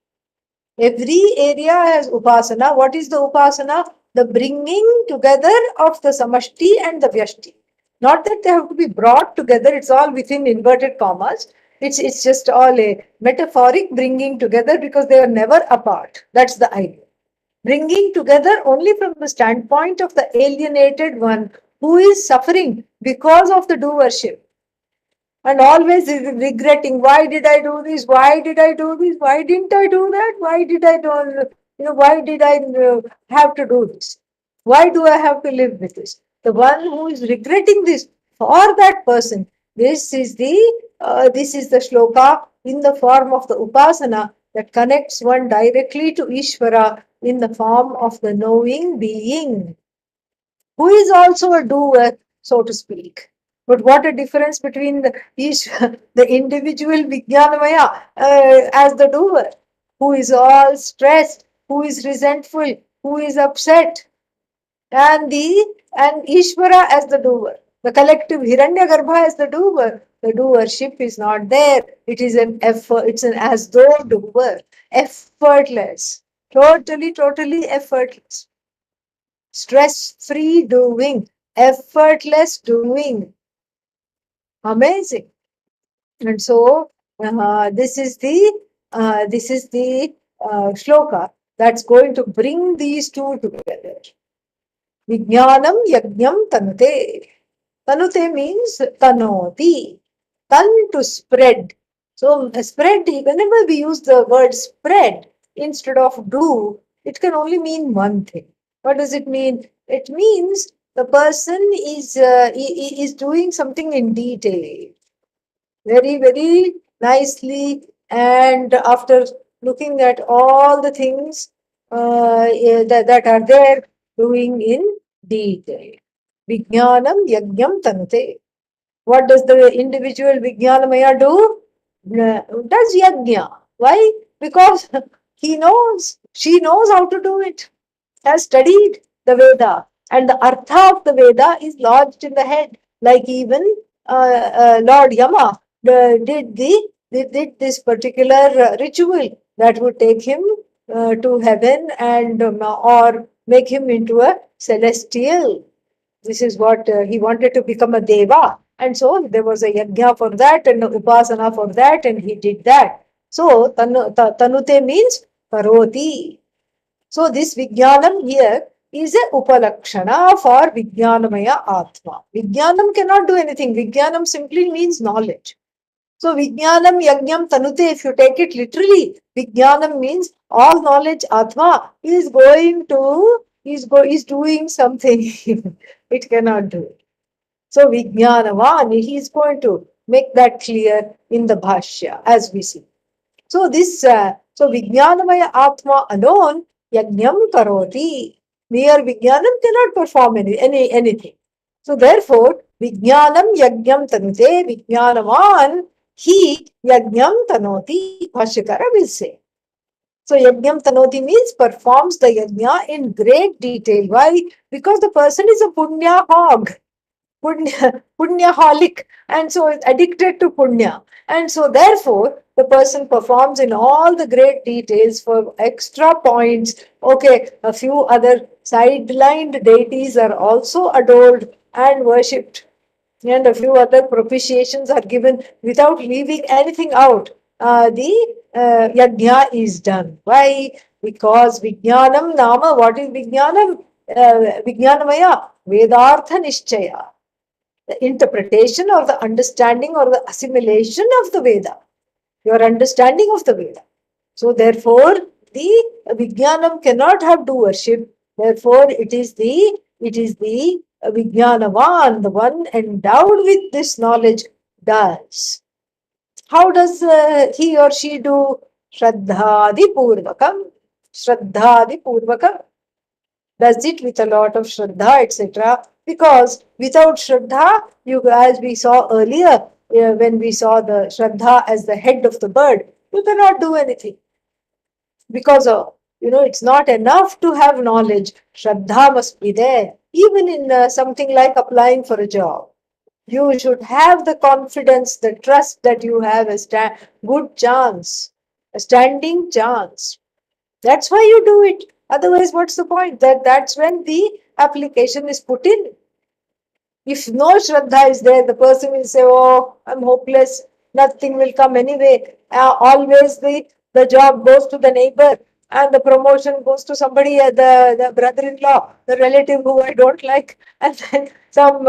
Speaker 1: Every area has upasana. What is the upasana? The bringing together of the samashti and the vyashti. Not that they have to be brought together, it's all within inverted commas. It's just all a metaphoric bringing together because they are never apart. That's the idea. Bringing together only from the standpoint of the alienated one who is suffering because of the doership and always regretting, why did I do this, why did I do this, why didn't I do that, why did I do, why did I have to do this, why do I have to live with this. The one who is regretting this, for that person, this is the shloka in the form of the upasana that connects one directly to Ishvara in the form of the knowing being, who is also a doer, so to speak. But what a difference between the individual Vijnanamaya as the doer, who is all stressed, who is resentful, who is upset, and Ishvara as the doer. The collective Hiranyagarbha as the doer. The doership is not there. It is an effort. It's an as though doer, effortless, totally effortless. Stress-free doing, effortless doing. Amazing. And so this is the shloka that's going to bring these two together. Vijnanam yajnam tanute. Tanute means tanoti. Tan to spread. So spread, whenever we use the word spread instead of do, it can only mean one thing. What does it mean? It means the person is doing something in detail, very nicely, and after looking at all the things that are there, doing in detail. Vijnanam yajnam tanute. What does the individual Vijnanamaya do? Does yajna. Why? Because she knows how to do it, has studied the Veda, and the Artha of the Veda is lodged in the head. Like even Lord Yama did this particular ritual that would take him to heaven and or make him into a celestial. This is what he wanted to become a deva. And so there was a yajna for that and upasana for that, and he did that. So tanute means karoti. So this Vijnanam here is a upalakshana for Vijnanamaya Atma. Vijnanam cannot do anything. Vijnanam simply means knowledge. So Vijnanam Yajnam Tanute, if you take it literally, Vijnanam means all knowledge Atma is going to, is doing something. It cannot do it. So Vijnanavan, he is going to make that clear in the Bhashya as we see. So so Vijnanamaya Atma alone, Yajnam Karoti. Mere Vijnanam cannot perform anything. So therefore, Vijnanam Yajnam Tanute, Vijnanavan, he Yajnam Tanoti, Bhashyakara will say. So Yajnam Tanoti means performs the yajna in great detail. Why? Because the person is a punya hog. Punyaholic, and so is addicted to punya, and so therefore the person performs in all the great details for extra points. Okay, a few other sidelined deities are also adored and worshipped, and a few other propitiations are given without leaving anything out. The yajna is done. Why? Because Vijnanam Nama, what is Vijnanam? Vijnanamaya, Vedartha Nishchaya, the interpretation or the understanding or the assimilation of the Veda, your understanding of the Veda. So therefore, the Vijnanam cannot have doership. Therefore, it is the Vijnanavan, the one endowed with this knowledge, does. How does he or she do? Shraddhadi Purvakam. Shraddhadi Purvakam. Does it with a lot of Shraddha, etc. Because without Shraddha, as we saw earlier, when we saw the Shraddha as the head of the bird, you cannot do anything. Because it's not enough to have knowledge. Shraddha must be there. Even in something like applying for a job, you should have the confidence, the trust that you have a good chance, a standing chance. That's why you do it. Otherwise, what's the point? That's when the application is put in. If no Shraddha is there, the person will say, oh, I'm hopeless. Nothing will come anyway. Always the job goes to the neighbor and the promotion goes to somebody, the brother-in-law, the relative who I don't like. And then some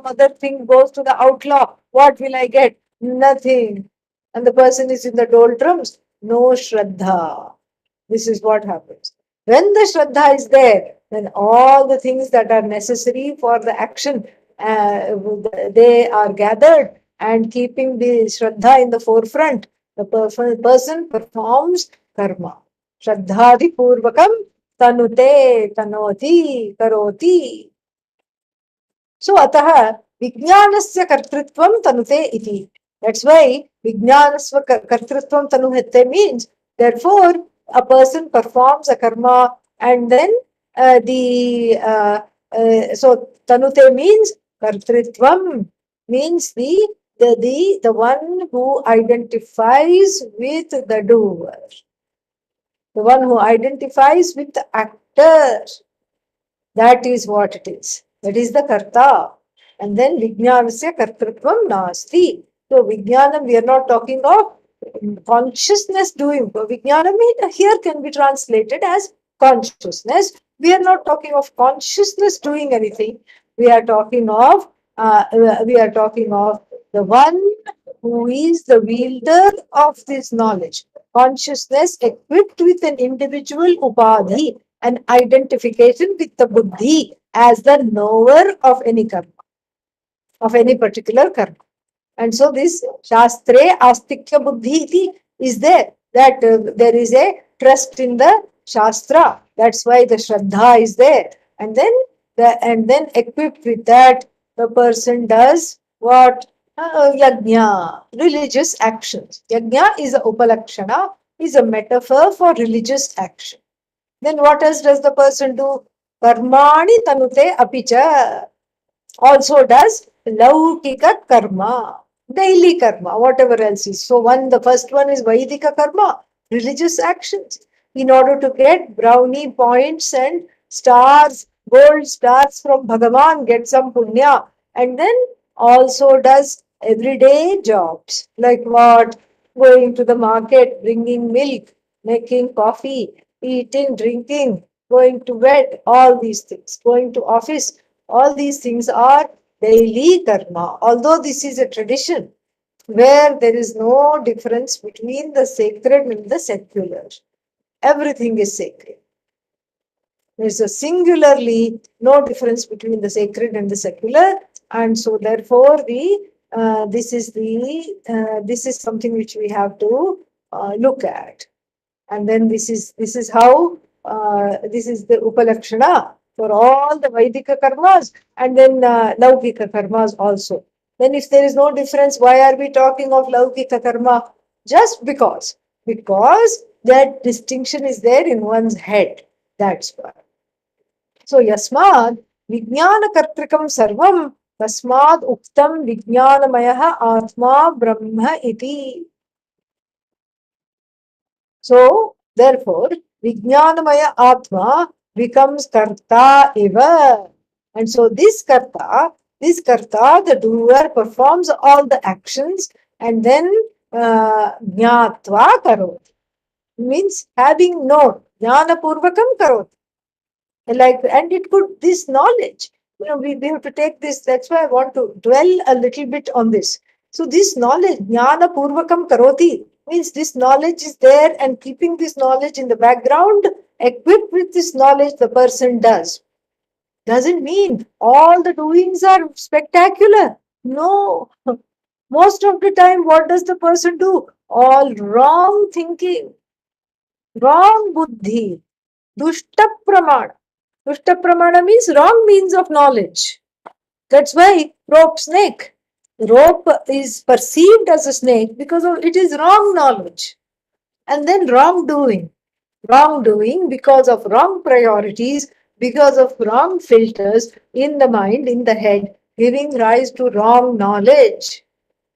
Speaker 1: other thing goes to the outlaw. What will I get? Nothing. And the person is in the doldrums. No Shraddha. This is what happens. When the Shraddha is there, then all the things that are necessary for the action, they are gathered, and keeping the Shraddha in the forefront, the person performs karma. Shraddhadi Purvakam Tanute Tanoti Karoti. So ataha Vijnanasya Kartritvam Tanute iti. That's why Vijnanasya Kartritvam Tanuhete means, therefore, a person performs a karma, and then so Tanute means Kartritvam, means the one who identifies with the doer, the one who identifies with the actor. That is what it is. That is the karta. And then Vijnanasya Kartritvam Nasti. So Vijnanam, we are not talking of consciousness doing. Vijnanam here can be translated as consciousness. We are not talking of consciousness doing anything. We are talking of the one who is the wielder of this knowledge. Consciousness equipped with an individual upadhi, an identification with the buddhi as the knower of any karma, of any particular karma. And so this Shastre Astikya Buddhi is there, that there is a trust in the Shastra. That's why the Shraddha is there. And then equipped with that, the person does what? Yajna, religious actions. Yajna is a upalakshana, is a metaphor for religious action. Then what else does the person do? Karmani tanute apicha. Also does laukika karma, daily karma, whatever else is. So the first one is Vaidika karma, religious actions. in order to get brownie points and stars, gold stars from Bhagavan, get some punya, and then also does everyday jobs like what? Going to the market, bringing milk, making coffee, eating, drinking, going to bed, all these things, going to office, all these things are daily karma. Although this is a tradition where there is no difference between the sacred and the secular. Everything is sacred. There is a singularly no difference between the sacred and the secular, and so therefore this is something which we have to look at. And then this is how this is the upalakshana for all the Vaidika karmas and then Laukika karmas also. Then if there is no difference, why are we talking of Laukika karma? Just because that distinction is there in one's head. That's why. So yasmad vijnana kartrikam sarvam tasmad uktam vijnanamayaha atma brahma iti. So, therefore, Vijnanamaya Atma becomes Karta eva. And so this Karta, the doer performs all the actions and then Jnatva Karot. Means having known. Jnana Purvakam Karot. Like, and it could, this knowledge, we have to take this, that's why I want to dwell a little bit on this. So this knowledge, jnana purvakam karoti, means this knowledge is there, and keeping this knowledge in the background, equipped with this knowledge, the person doesn't mean all the doings are spectacular. No. Most of the time, what does the person do? All wrong thinking, wrong buddhi, dushta pramana. Dushta pramana means wrong means of knowledge. That's why rope snake. Rope is perceived as a snake because of it is wrong knowledge. And then wrongdoing. Wrongdoing because of wrong priorities, because of wrong filters in the mind, in the head, giving rise to wrong knowledge.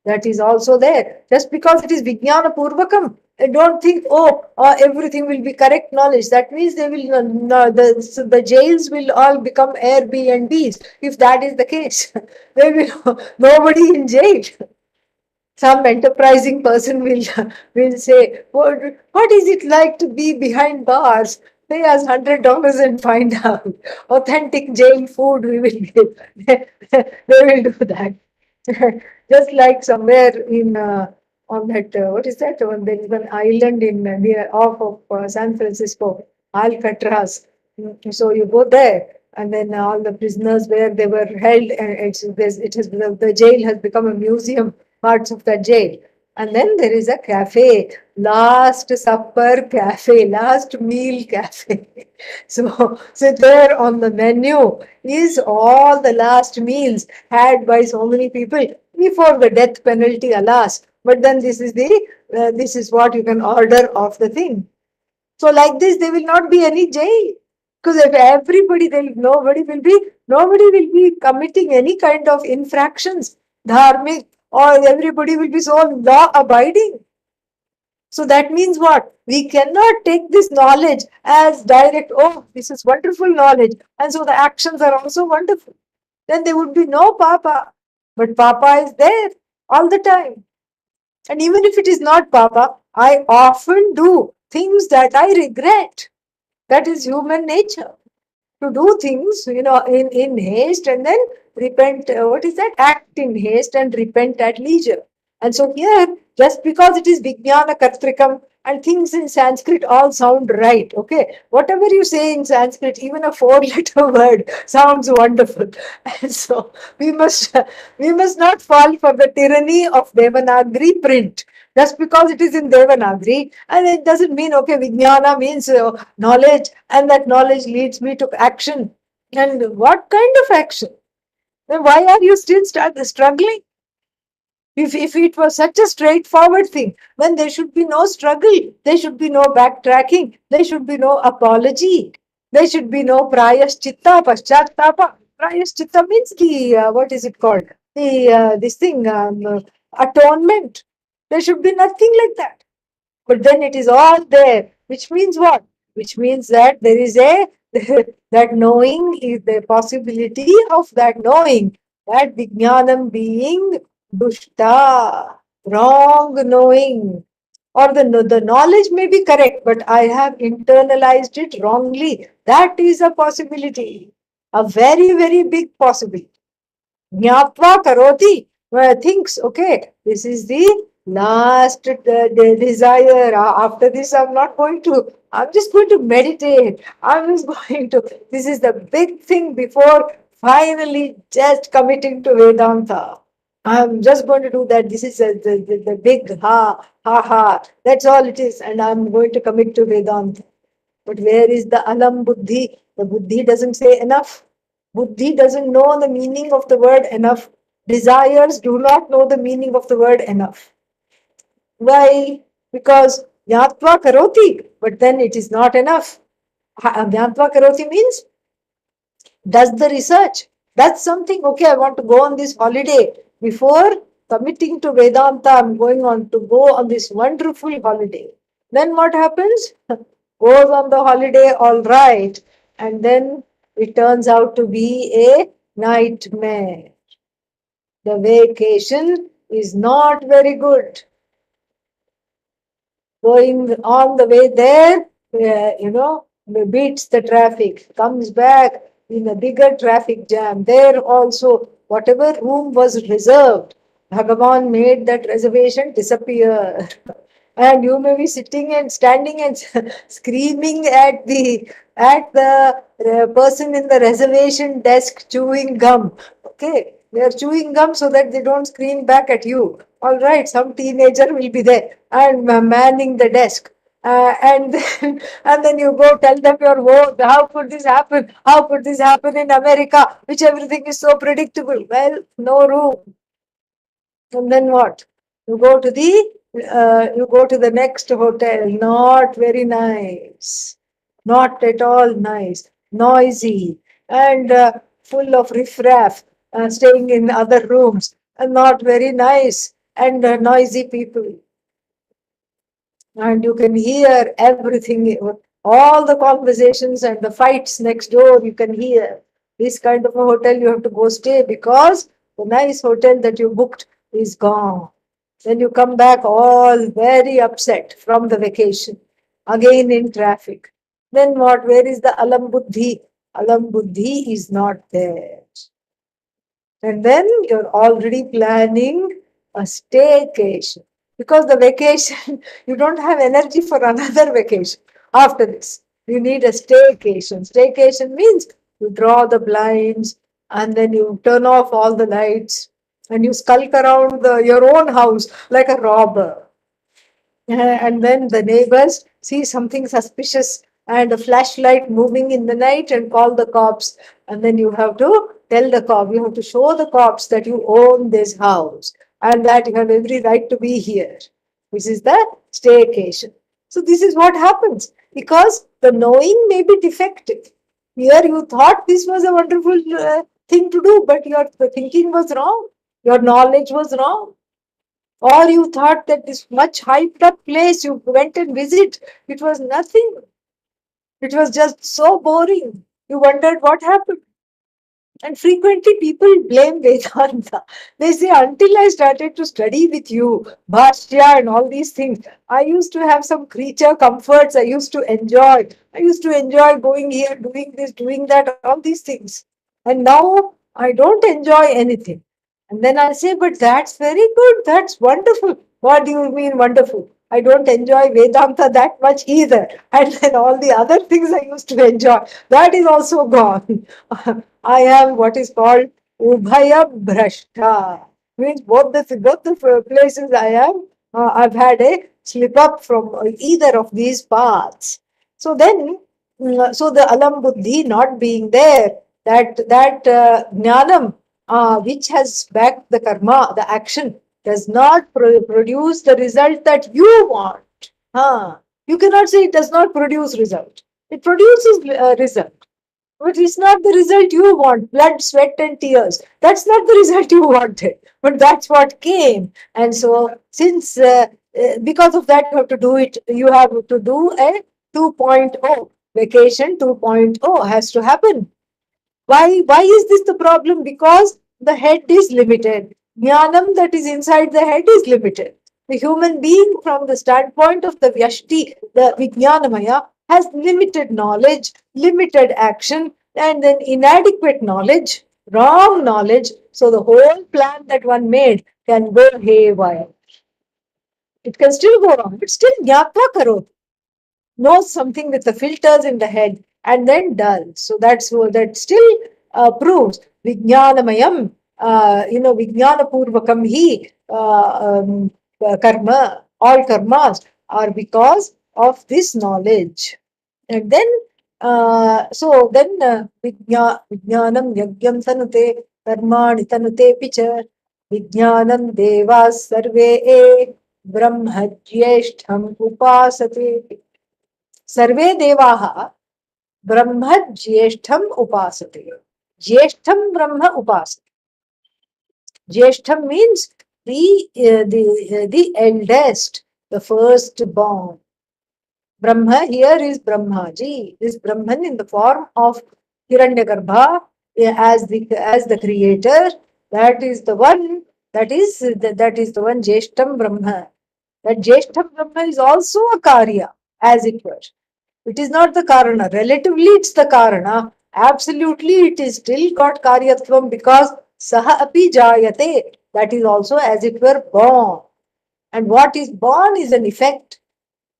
Speaker 1: That is also there. Just because it is Vijnana Purvakam, don't think, everything will be correct knowledge. That means they will, the jails will all become Airbnbs. If that is the case, there will nobody in jail. Some enterprising person will say, what is it like to be behind bars? Pay us $100 and find out. Authentic jail food we will give. They will do that. Just like somewhere in on that what is that one? There is one island in near off of San Francisco, Alcatraz. So you go there, and then all the prisoners where they were held, and the jail has become a museum. Parts of the jail, and then there is a cafe, last supper cafe, last meal cafe. So there on the menu is all the last meals had by so many people before the death penalty, alas. But then this is what you can order of the thing. So like this, there will not be any jail. Because if nobody will be committing any kind of infractions, dharmic, or everybody will be so law abiding. So that means what? We cannot take this knowledge as direct, this is wonderful knowledge. And so the actions are also wonderful. Then there would be no Papa. But Papa is there all the time. And even if it is not Papa, I often do things that I regret. That is human nature. To do things, in haste and then repent. What is that? Act in haste and repent at leisure. And so here, just because it is Vijnana Kartrikam and things in Sanskrit all sound right, okay? Whatever you say in Sanskrit, even a 4-letter word sounds wonderful. And so we must not fall for the tyranny of Devanagari print. Just because it is in Devanagari, and it doesn't mean, okay, Vijnana means knowledge, and that knowledge leads me to action. And what kind of action? Then why are you still struggling? If it was such a straightforward thing, then there should be no struggle. There should be no backtracking. There should be no apology. There should be no prayaschitta, paschatapa. Prayaschitta means what is it called? This thing, atonement. There should be nothing like that. But then it is all there. Which means what? Which means that there is a that knowing is the possibility of that knowing, that vijnanam being dushta, wrong knowing, or the knowledge may be correct, but I have internalized it wrongly. That is a possibility, a very, very big possibility. Jnatva karoti thinks, okay, this is the last desire. After this, I'm just going to meditate. I'm just going to, this is the big thing before finally just committing to Vedanta. I'm just going to do that. This is the big ha. That's all it is. And I'm going to commit to Vedanta. But where is the alam buddhi? The buddhi doesn't say enough. Buddhi doesn't know the meaning of the word enough. Desires do not know the meaning of the word enough. Why? Because jnatva karoti, but then it is not enough. Jnatva karoti means does the research. That's something, okay, I want to go on this holiday. Before committing to Vedanta, I'm going on to go on this wonderful holiday. Then what happens? Goes on the holiday, all right. And then it turns out to be a nightmare. The vacation is not very good. Going on the way there, beats the traffic, comes back in a bigger traffic jam. There also, whatever room was reserved, Bhagavan made that reservation disappear. And you may be sitting and standing and screaming at the person in the reservation desk chewing gum. Okay, they are chewing gum so that they don't scream back at you. All right, some teenager will be there and manning the desk. And then, and then you go tell them your woe. How could this happen? How could this happen in America, which everything is so predictable? Well, no room. And then what? You go to the next hotel. Not very nice. Not at all nice. Noisy and full of riffraff, staying in other rooms, and not very nice and noisy people. And you can hear everything, all the conversations and the fights next door. You can hear. This kind of a hotel you have to go stay because the nice hotel that you booked is gone. Then you come back all very upset from the vacation, again in traffic. Then what? Where is the alam buddhi? Alam buddhi is not there. And then you're already planning a staycation because the vacation, you don't have energy for another vacation after this. You need a staycation. Staycation means you draw the blinds and then you turn off all the lights and you skulk around your own house like a robber. And then the neighbors see something suspicious and a flashlight moving in the night and call the cops. And then you have to tell the cop, you have to show the cops that you own this house and that you have every right to be here. This is the staycation. So this is what happens because the knowing may be defective. Here you thought this was a wonderful thing to do, but your thinking was wrong. Your knowledge was wrong. Or you thought that this much hyped up place you went and visit, it was nothing. It was just so boring. You wondered what happened. And frequently people blame Vedanta. They say, until I started to study with you, Bhashya and all these things, I used to have some creature comforts. I used to enjoy. I used to enjoy going here, doing this, doing that, all these things. And now I don't enjoy anything. And then I say, but that's very good. That's wonderful. What do you mean wonderful? I don't enjoy Vedanta that much either. And then all the other things I used to enjoy, that is also gone. I am what is called Ubhaya Bhrashta. Means both the places I am, I've had a slip up from either of these paths. So then, so the alam buddhi not being there, that jnanam which has backed the karma, the action, does not produce the result that you want. You cannot say it does not produce result. It produces result. But it's not the result you want. Blood, sweat, and tears. That's not the result you wanted. But that's what came. And so, since because of that, you have to do it. You have to do a 2.0. Vacation 2.0 has to happen. Why is this the problem? Because the head is limited. Jnanam that is inside the head is limited. The human being, from the standpoint of the Vyashti, the Vijnanamaya, has limited knowledge, limited action, and then inadequate knowledge, wrong knowledge. So the whole plan that one made can go haywire. It can still go wrong, but still jnatva karo, knows something with the filters in the head and then does. So that still proves Vijnanamayam, Vijnana Purvakam hi karma, all karmas are because of this knowledge. And then, Vijnanam Yagyam Tanute, Karmani Tanute Picha, Vijnanam Devas Sarve E, Brahma Jyeshtham Upasate. सर्वे देवाः ब्रह्म ज्येष्ठम उपासते. ज्येष्ठम ब्रह्म उपासते. Jyeshtham means the eldest, the firstborn. Brahma here is Brahmaji, is Brahman in the form of Hiranyagarbha as the creator. That is the one. That is the one Jyeshtham Brahma. That Jyeshtham Brahma is also a Karya, as it were. It is not the Karana. Relatively, it's the Karana. Absolutely, it is still got Karyatvam because Saha api jayate. That is also as it were born. And what is born is an effect.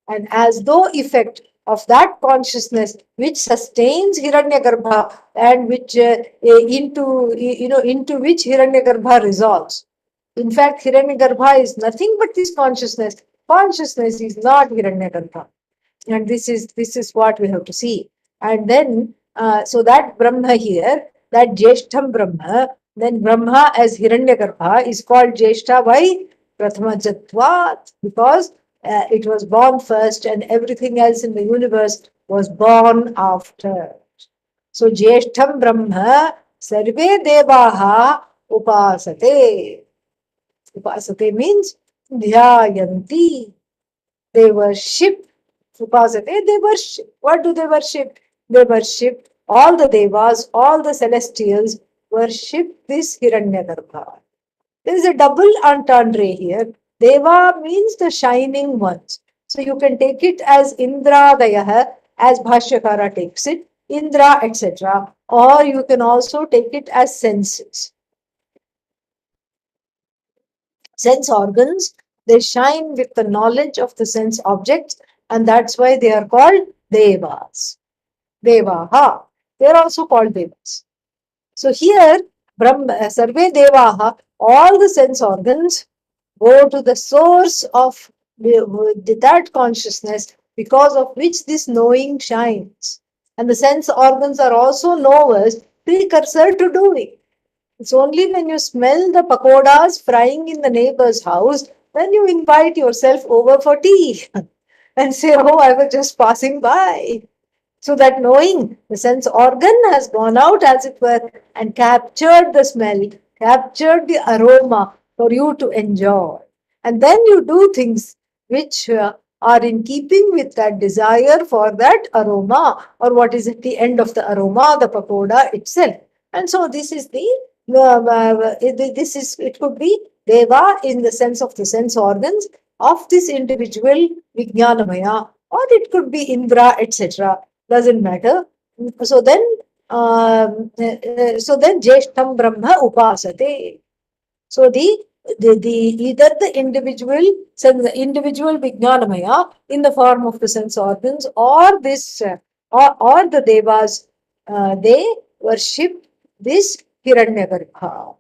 Speaker 1: And as though effect of that consciousness which sustains Hiranyagarbha and which into which Hiranyagarbha resolves. In fact, Hiranyagarbha is nothing but this consciousness. Consciousness is not Hiranyagarbha. And this is what we have to see. And then, so that Brahma here, that Jeshtham Brahma, then Brahma as Hiranyagarbha is called Jeshta by Prathamajatvat, because it was born first and everything else in the universe was born after. So Jeshtham Brahma Sarve Devaha Upasate. Upasate means Dhyayanti. They worship. Upasate, they worship. What do they worship? They worship all the devas, all the celestials worship this Hiranyagarbha. There is a double entendre here. Deva means the shining ones. So you can take it as Indradayah, as Bhashyakara takes it, Indra, etc. Or you can also take it as senses. Sense organs, they shine with the knowledge of the sense objects, and that's why they are called devas. Devaha. They are also called devas. So here, Sarve Devaha, all the sense organs go to the source of that consciousness because of which this knowing shines. And the sense organs are also knowers, precursor to doing. It's only when you smell the pakodas frying in the neighbor's house, then you invite yourself over for tea and say, oh, I was just passing by. So that knowing, the sense organ has gone out, as it were, and captured the smell, captured the aroma for you to enjoy. And then you do things which are in keeping with that desire for that aroma, or what is at the end of the aroma, the pakoda itself. And so this is it could be Deva in the sense of the sense organs of this individual Vijnanamaya, or it could be Indra, etc. Doesn't matter. So then, Jeshtham Brahma Upasate. So the either the individual Vijnanamaya in the form of the sense organs, or this or the devas, they worship this Hiranyagarbha.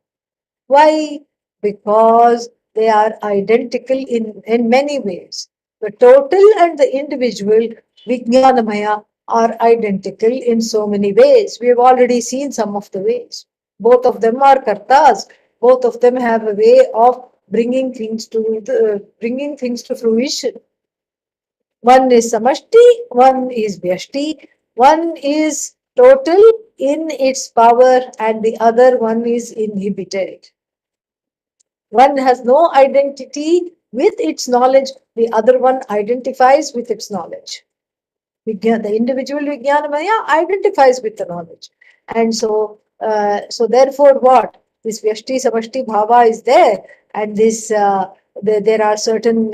Speaker 1: Why? Because they are identical in many ways. The total and the individual Vijnanamaya are identical in so many ways. We have already seen some of the ways. Both of them are kartas. Both of them have a way of bringing things to fruition. One is samashti, one is vyashti, one is total in its power, and the other one is inhibited. One has no identity with its knowledge, the other one identifies with its knowledge. The individual Vijnanamaya identifies with the knowledge. And so therefore, what? This Vyashti Samashti Bhava is there, and there are certain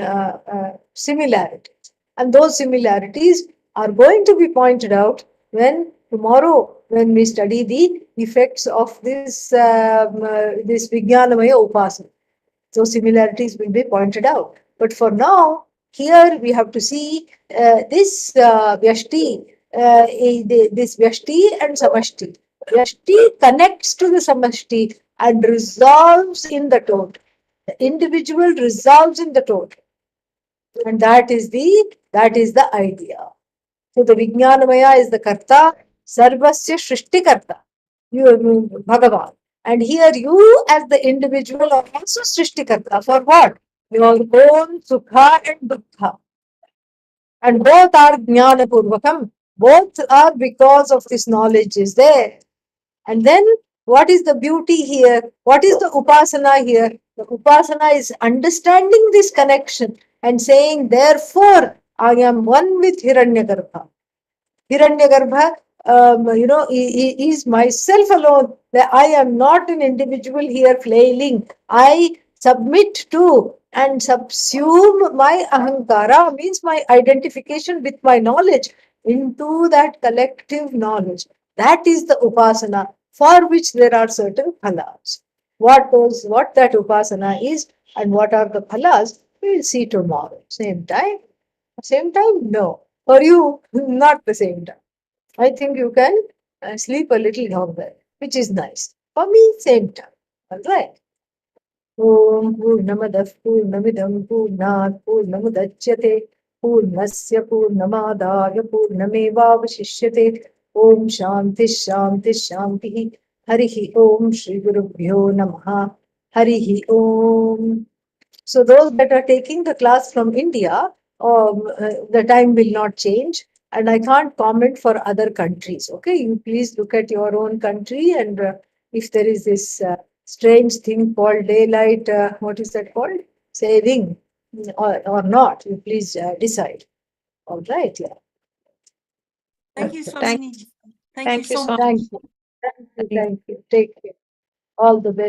Speaker 1: similarities. And those similarities are going to be pointed out when tomorrow, when we study the effects of this Vijnanamaya Upasana. Those similarities will be pointed out. But for now, here we have to see this Vyashti, this Vyashti and Samashti. Vyashti connects to the Samashti and resolves in the total. The individual resolves in the total. And that is the idea. So the Vijnanamaya is the Karta, Sarvasya Shrishtikarta, Bhagavan. And here you as the individual are also Srishtikarta. For what? Your own Sukha and Dukkha. And both are Jnana Purvakam. Both are because of this knowledge is there. And then what is the beauty here? What is the Upasana here? The Upasana is understanding this connection and saying, therefore, I am one with Hiranyagarbha. Hiranyagarbha, is myself alone. That I am not an individual here flailing. I submit to and subsume my ahankara, means my identification with my knowledge, into that collective knowledge. That is the upasana for which there are certain phalas. What that upasana is and what are the phalas, we will see tomorrow. Same time? Same time? No. For you, not the same time. I think you can sleep a little longer, which is nice. For me, same time. All right. Om Purnamadah Purnamidam Purnat Purnamudachyate Purnasya Purnamadaya Purnamevavashishyate Om Shanti Shanti Shanti Harihi Om Shri Gurubhyo Namaha Harihi Om. So those that are taking the class from India, the time will not change, and I can't comment for other countries. Okay, you please look at your own country, and if there is this strange thing called daylight, what is that called? Saving, or not, you please decide. All right, yeah.
Speaker 2: Thank you,
Speaker 1: Okay.
Speaker 2: Swamini. Thank you
Speaker 3: Thank you
Speaker 2: so
Speaker 3: so
Speaker 2: much.
Speaker 1: Thank you. Thank you.
Speaker 3: much.
Speaker 1: Thank you. Take care. All the best.